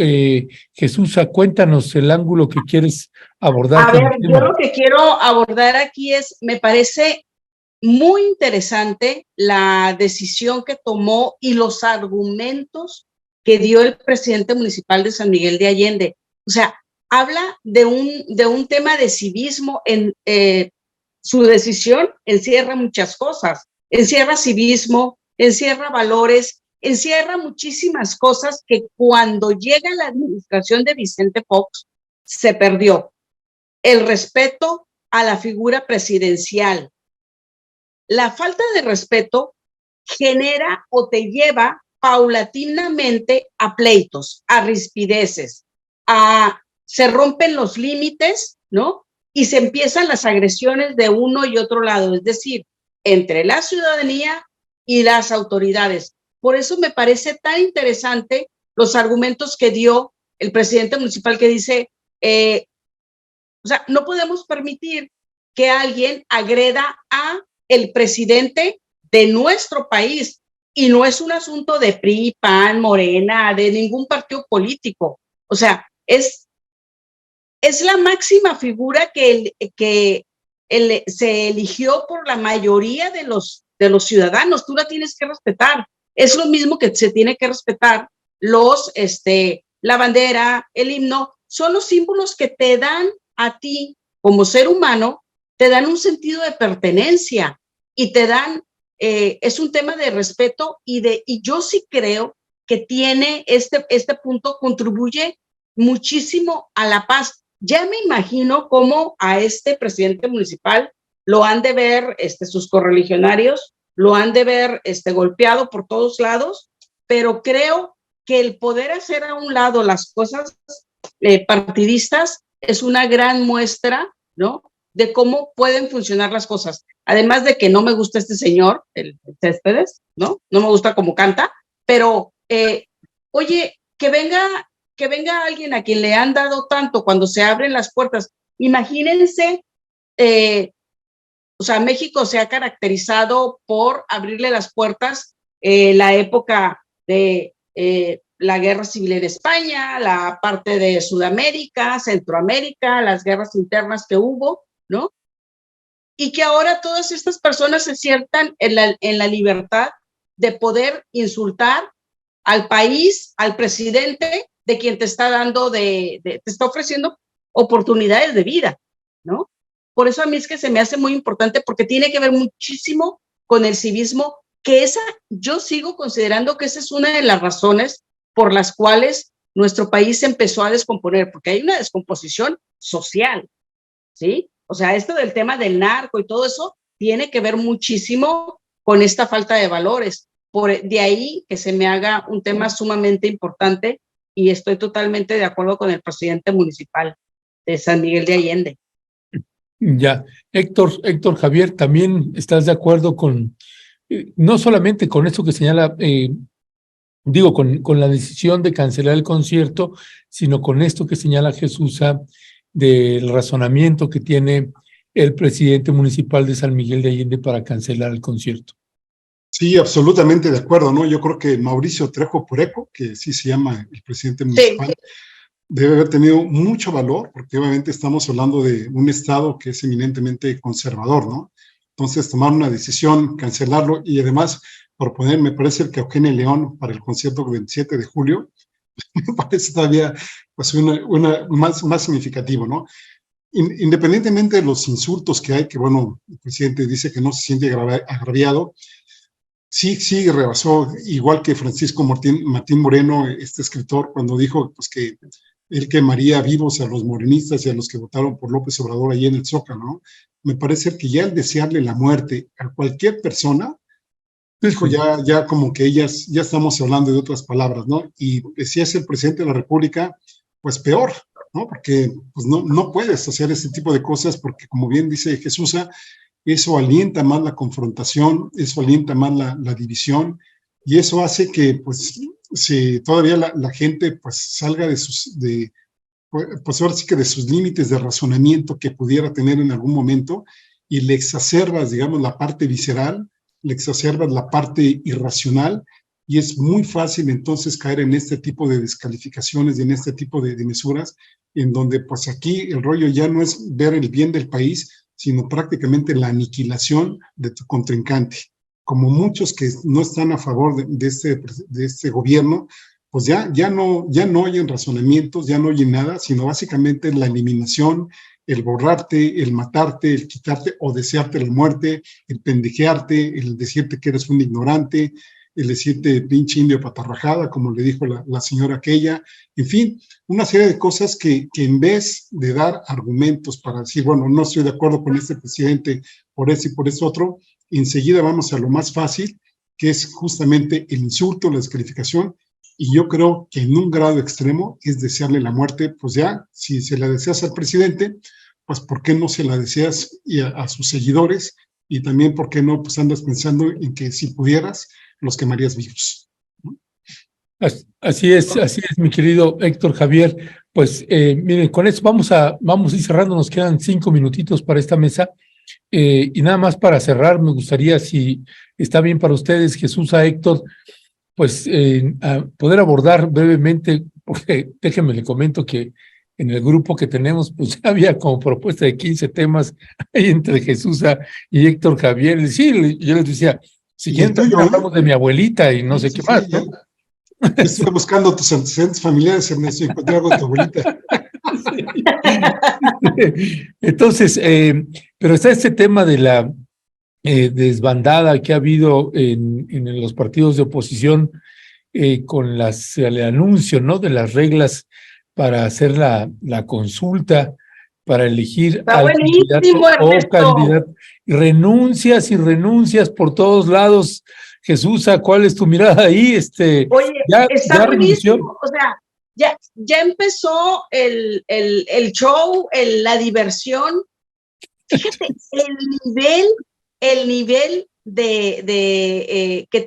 Jesús, cuéntanos el ángulo que quieres abordar. A ver, yo lo que quiero abordar aquí es, me parece muy interesante la decisión que tomó y los argumentos que dio el presidente municipal de San Miguel de Allende. O sea, habla de un tema de civismo. Su decisión encierra muchas cosas, encierra civismo, encierra valores, encierra muchísimas cosas que cuando llega la administración de Vicente Fox se perdió. El respeto a la figura presidencial. La falta de respeto genera o te lleva paulatinamente a pleitos, a rispideces, se rompen los límites, ¿no? Y se empiezan las agresiones de uno y otro lado, es decir, entre la ciudadanía y las autoridades. Por eso me parece tan interesante los argumentos que dio el presidente municipal, que dice, o sea, no podemos permitir que alguien agreda a el presidente de nuestro país, y no es un asunto de PRI, PAN, Morena, de ningún partido político. O sea, es la máxima figura que se eligió por la mayoría de los ciudadanos. Tú la tienes que respetar. Es lo mismo que se tiene que respetar la bandera, el himno. Son los símbolos que te dan a ti como ser humano, te dan un sentido de pertenencia y te dan, es un tema de respeto, y yo sí creo que tiene este punto, contribuye muchísimo a la paz. Ya me imagino cómo a este presidente municipal lo han de ver sus correligionarios, lo han de ver golpeado por todos lados, pero creo que el poder hacer a un lado las cosas partidistas es una gran muestra, ¿no?, de cómo pueden funcionar las cosas. Además de que no me gusta este señor, el Céspedes, ¿no? No me gusta cómo canta, pero, oye, que venga alguien a quien le han dado tanto cuando se abren las puertas. Imagínense, o sea, México se ha caracterizado por abrirle las puertas la época de la guerra civil en España, la parte de Sudamérica, Centroamérica, las guerras internas que hubo, ¿no? Y que ahora todas estas personas se sientan en la libertad de poder insultar al país, al presidente, de quien te está dando, te está ofreciendo oportunidades de vida, ¿no? Por eso a mí es que se me hace muy importante, porque tiene que ver muchísimo con el civismo, que yo sigo considerando que esa es una de las razones por las cuales nuestro país se empezó a descomponer, porque hay una descomposición social, ¿sí? O sea, esto del tema del narco y todo eso tiene que ver muchísimo con esta falta de valores. De ahí que se me haga un tema sumamente importante y estoy totalmente de acuerdo con el presidente municipal de San Miguel de Allende. Ya, Héctor Javier, ¿también estás de acuerdo con, no solamente con esto que señala, con la decisión de cancelar el concierto, sino con esto que señala Jesús del razonamiento que tiene el presidente municipal de San Miguel de Allende para cancelar el concierto? Sí, absolutamente de acuerdo, ¿no? Yo creo que Mauricio Trejo Pureco, que sí se llama el presidente municipal, debe haber tenido mucho valor, porque obviamente estamos hablando de un estado que es eminentemente conservador, ¿no? Entonces, tomar una decisión, cancelarlo y además proponer, me parece que Eugenia León para el concierto del 27 de julio, me parece todavía pues más significativo, ¿no? Independientemente de los insultos que hay, que bueno, el presidente dice que no se siente agraviado, sí rebasó, igual que Francisco Martín Moreno, este escritor, cuando dijo pues, que él quemaría vivos a los morenistas y a los que votaron por López Obrador allí en el Zócalo, ¿no? Me parece que ya el desearle la muerte a cualquier persona, dijo ya como que ya estamos hablando de otras palabras, ¿no? Y si es el presidente de la República, pues peor, ¿no? Porque pues no puedes hacer ese tipo de cosas porque, como bien dice Jesús, eso alienta más la confrontación, eso alienta más la división y eso hace que pues todavía la gente pues salga pues ahora sí que de sus límites de razonamiento que pudiera tener en algún momento y le exacerbas, digamos, la parte visceral, le exacerbas la parte irracional y es muy fácil entonces caer en este tipo de descalificaciones y en este tipo de mesuras en donde pues aquí el rollo ya no es ver el bien del país, sino prácticamente la aniquilación de tu contrincante. Como muchos que no están a favor de este gobierno, pues ya no oyen razonamientos, ya no oyen nada, sino básicamente la eliminación, el borrarte, el matarte, el quitarte o desearte la muerte, el pendejearte, el decirte que eres un ignorante, el decirte pinche indio patarrajada, como le dijo la señora aquella, en fin, una serie de cosas que en vez de dar argumentos para decir, bueno, no estoy de acuerdo con este presidente por eso y por eso otro, enseguida vamos a lo más fácil, que es justamente el insulto, la descalificación, y yo creo que en un grado extremo es desearle la muerte, pues ya, si se la deseas al presidente, pues ¿por qué no se la deseas a sus seguidores? Y también, ¿por qué no? Pues andas pensando en que si pudieras, los quemarías vivos. Así es, mi querido Héctor Javier. Pues miren, con eso vamos a ir cerrando, nos quedan 5 minutitos para esta mesa. Y nada más para cerrar, me gustaría, si está bien para ustedes, Jesús, Héctor, pues a poder abordar brevemente, porque déjenme le comento que en el grupo que tenemos, pues había como propuesta de 15 temas ahí entre Jesús y Héctor Javier. Sí, yo les decía, si quieren también hablamos de mi abuelita y no sé qué más, ¿no? Yo estuve buscando tus antecedentes familiares, Ernesto, y encontré algo de tu abuelita. Entonces, pero está este tema de la desbandada que ha habido en los partidos de oposición con el anuncio, ¿no?, de las reglas para hacer la consulta, para elegir al candidato o candidata. Renuncias por todos lados. Jesús, ¿cuál es tu mirada ahí? Oye, está buenísimo. O sea, ya empezó el show, la diversión. Fíjate, el nivel que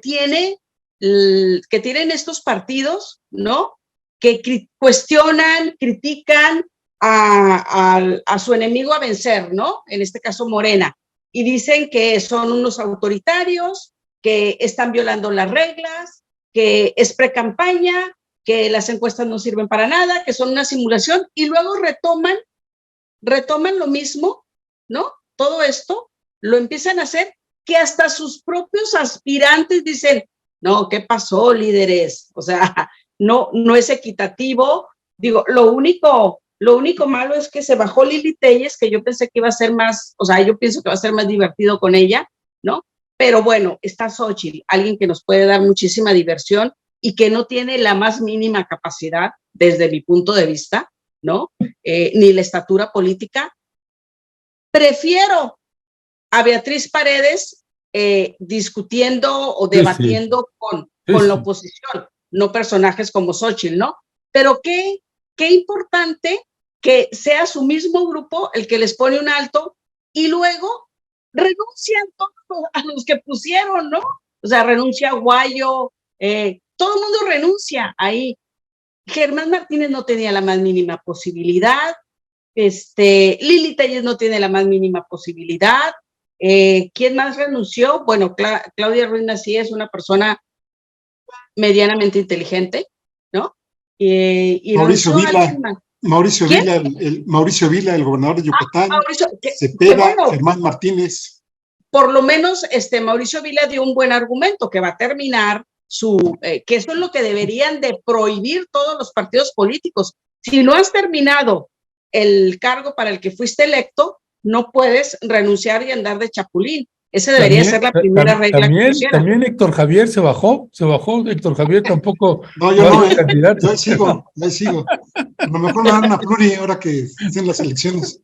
tienen estos partidos, ¿no? Que cuestionan, critican a su enemigo a vencer, ¿no? En este caso Morena, y dicen que son unos autoritarios, que están violando las reglas, que es pre-campaña, que las encuestas no sirven para nada, que son una simulación, y luego retoman lo mismo, ¿no? Todo esto lo empiezan a hacer, que hasta sus propios aspirantes dicen, no, ¿qué pasó, líderes? O sea, no es equitativo. Digo, lo único malo es que se bajó Lili Telles, que yo pensé que iba a ser más, o sea, yo pienso que va a ser más divertido con ella, ¿no? Pero bueno, está Xóchitl, alguien que nos puede dar muchísima diversión y que no tiene la más mínima capacidad, desde mi punto de vista, ¿no? Ni la estatura política. Prefiero a Beatriz Paredes discutiendo o Sí, debatiendo con la oposición, no personajes como Xóchitl, ¿no? Pero qué importante que sea su mismo grupo el que les pone un alto y luego renuncian todos a los que pusieron, ¿no? O sea, renuncia Guayo, todo el mundo renuncia ahí. Germán Martínez no tenía la más mínima posibilidad, Lili Telles no tiene la más mínima posibilidad. ¿Quién más renunció? Bueno, Claudia Ruiz Massieu es una persona medianamente inteligente, ¿no? Y Mauricio Vila, ¿Quién? Mauricio Vila, el gobernador de Yucatán, Mauricio, Cepeda, bueno, Germán Martínez. Por lo menos Mauricio Vila dio un buen argumento que va a terminar que eso es lo que deberían de prohibir todos los partidos políticos. Si no has terminado el cargo para el que fuiste electo, no puedes renunciar y andar de chapulín. Esa debería ser la primera regla que pusiera. También Héctor Javier se bajó Héctor Javier tampoco. No, yo no, candidato. Yo ahí sigo. A lo mejor me dan una pluri ahora que estén las elecciones.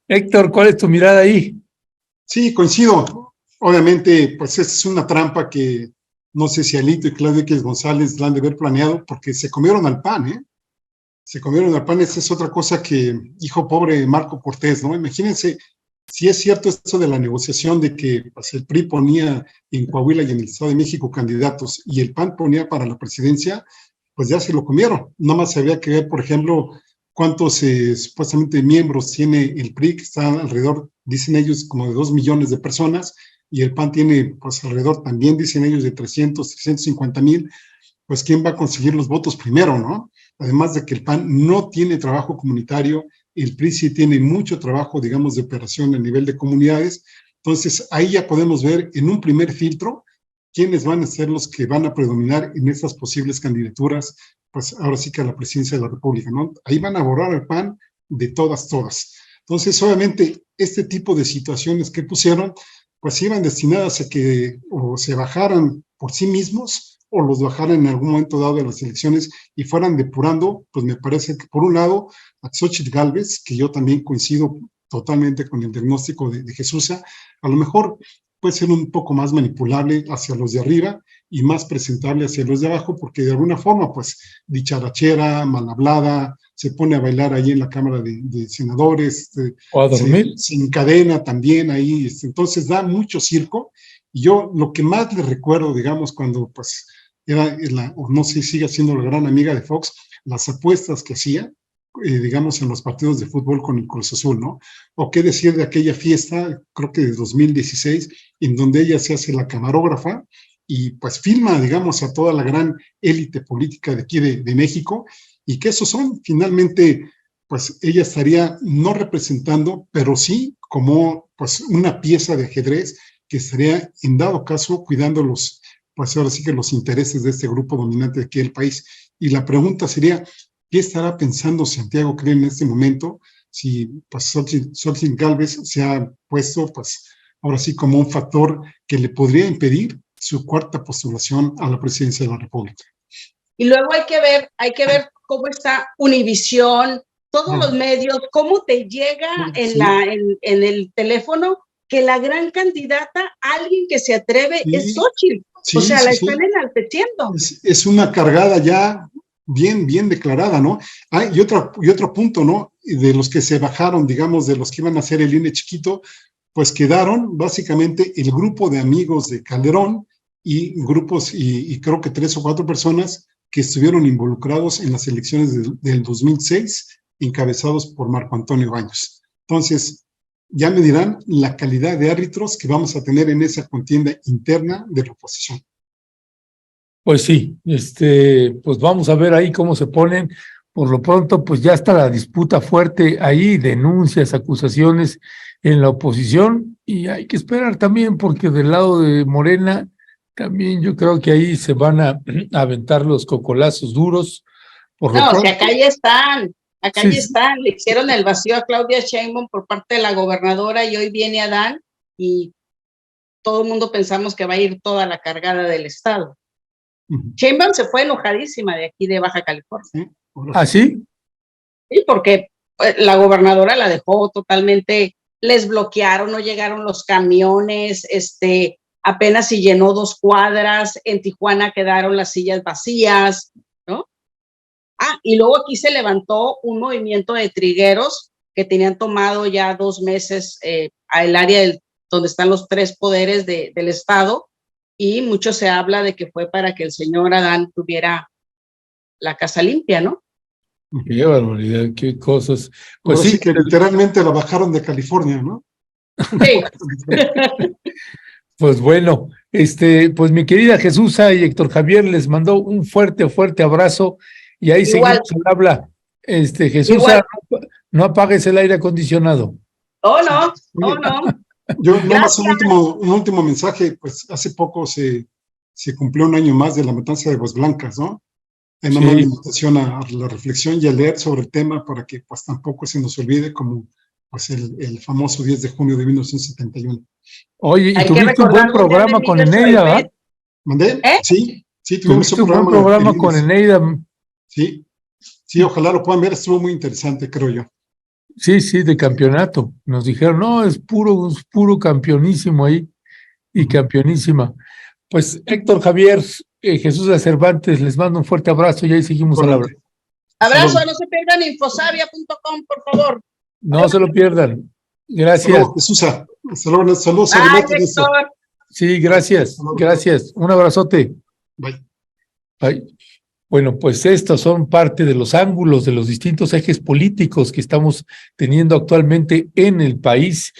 Héctor, ¿cuál es tu mirada ahí? Sí, coincido. Obviamente, pues esta es una trampa que no sé si Alito y Claudio X González la han de haber planeado, porque se comieron al PAN, ¿eh? Se comieron al PAN, esa es otra cosa que, hijo pobre Marco Cortés, ¿no? Imagínense, si es cierto esto de la negociación de que pues, el PRI ponía en Coahuila y en el Estado de México candidatos y el PAN ponía para la presidencia, pues ya se lo comieron. Nada más había que ver, por ejemplo, cuántos supuestamente miembros tiene el PRI, que está alrededor, dicen ellos, como de 2 millones de personas, y el PAN tiene pues alrededor, también dicen ellos, de 350,000, pues quién va a conseguir los votos primero, ¿no? Además de que el PAN no tiene trabajo comunitario, el PRI sí tiene mucho trabajo, digamos, de operación a nivel de comunidades. Entonces, ahí ya podemos ver en un primer filtro quiénes van a ser los que van a predominar en estas posibles candidaturas, pues ahora sí que a la presidencia de la República, ¿no? Ahí van a borrar al PAN de todas. Entonces, obviamente, este tipo de situaciones que pusieron, pues iban destinadas a que o se bajaran por sí mismos o los bajaran en algún momento dado de las elecciones y fueran depurando, pues me parece que por un lado a Xóchitl Gálvez, que yo también coincido totalmente con el diagnóstico de Jesús, a lo mejor puede ser un poco más manipulable hacia los de arriba y más presentable hacia los de abajo, porque de alguna forma, pues, dicharachera, mal hablada, se pone a bailar ahí en la Cámara de Senadores, o a dormir. Se encadena también ahí, entonces da mucho circo. Y yo lo que más le recuerdo, digamos, cuando pues era, o no sé si sigue siendo la gran amiga de Fox, las apuestas que hacía, digamos, en los partidos de fútbol con el Cruz Azul, ¿no? O qué decir de aquella fiesta, creo que de 2016, en donde ella se hace la camarógrafa y pues filma, digamos, a toda la gran élite política de aquí de México, y que esos son finalmente, pues ella estaría no representando, pero sí como pues una pieza de ajedrez que estaría en dado caso cuidando los, pues ahora sí que los intereses de este grupo dominante de aquí del país. Y la pregunta sería, ¿qué estará pensando Santiago Krill en este momento? Si pues Xóchitl Gálvez se ha puesto, pues ahora sí como un factor que le podría impedir su cuarta postulación a la presidencia de la República. Y luego hay que ver cómo está Univisión, todos los medios, cómo te llega en el teléfono que la gran candidata, alguien que se atreve, es Xóchitl. O sea, la están enalteciendo. Es una cargada ya bien declarada, ¿no? Y otro punto, ¿no? De los que se bajaron, digamos, de los que iban a hacer el INE chiquito, pues quedaron básicamente el grupo de amigos de Calderón y grupos, y creo que 3 o 4 personas que estuvieron involucrados en las elecciones del 2006, encabezados por Marco Antonio Baños. Entonces, ya me dirán la calidad de árbitros que vamos a tener en esa contienda interna de la oposición. Pues sí, pues vamos a ver ahí cómo se ponen. Por lo pronto, pues ya está la disputa fuerte ahí, denuncias, acusaciones en la oposición, y hay que esperar también, porque del lado de Morena, también yo creo que ahí se van a aventar los cocolazos duros. No, o sea, acá ya están, le hicieron el vacío a Claudia Sheinbaum por parte de la gobernadora y hoy viene Adán y todo el mundo pensamos que va a ir toda la cargada del estado. Sheinbaum se fue enojadísima de aquí de Baja California. ¿Ah, sí? Sí, porque la gobernadora la dejó totalmente, les bloquearon, no llegaron los camiones, apenas si llenó 2 cuadras, en Tijuana quedaron las sillas vacías, ¿no? Y luego aquí se levantó un movimiento de trigueros que tenían tomado ya 2 meses al área donde están los 3 poderes del Estado, y mucho se habla de que fue para que el señor Adán tuviera la casa limpia, ¿no? Qué barbaridad, qué cosas. Pues ahora sí, sí que literalmente la bajaron de California, ¿no? Sí. Pues bueno, pues mi querida Jesúsa y Héctor Javier les mandó un fuerte, fuerte abrazo y ahí Igual. seguimos al habla. Jesúsa, no apagues el aire acondicionado. Oh, no, oh, no. Yo nomás un último mensaje, pues hace poco se cumplió un año más de la matanza de Aguas Blancas, ¿no? Hay nomás la invitación a la reflexión y a leer sobre el tema para que pues tampoco se nos olvide como pues el famoso 10 de junio de 1971. Oye, y tuviste un buen programa con Eneida, ¿verdad? ¿Mandé? Sí, tuvimos un buen programa con Eneida. Sí, ojalá lo puedan ver, estuvo muy interesante, creo yo. Sí, de campeonato. Nos dijeron, no, es puro campeonísimo ahí y campeonísima. Pues Héctor Javier, Jesús de Cervantes, les mando un fuerte abrazo y ahí seguimos al habla. Abrazo, no se pierdan infosavia.com, por favor. No se lo pierdan. Gracias. Saludos. Héctor. Sí, gracias. Un abrazote. Bye. Bueno, pues estos son parte de los ángulos de los distintos ejes políticos que estamos teniendo actualmente en el país.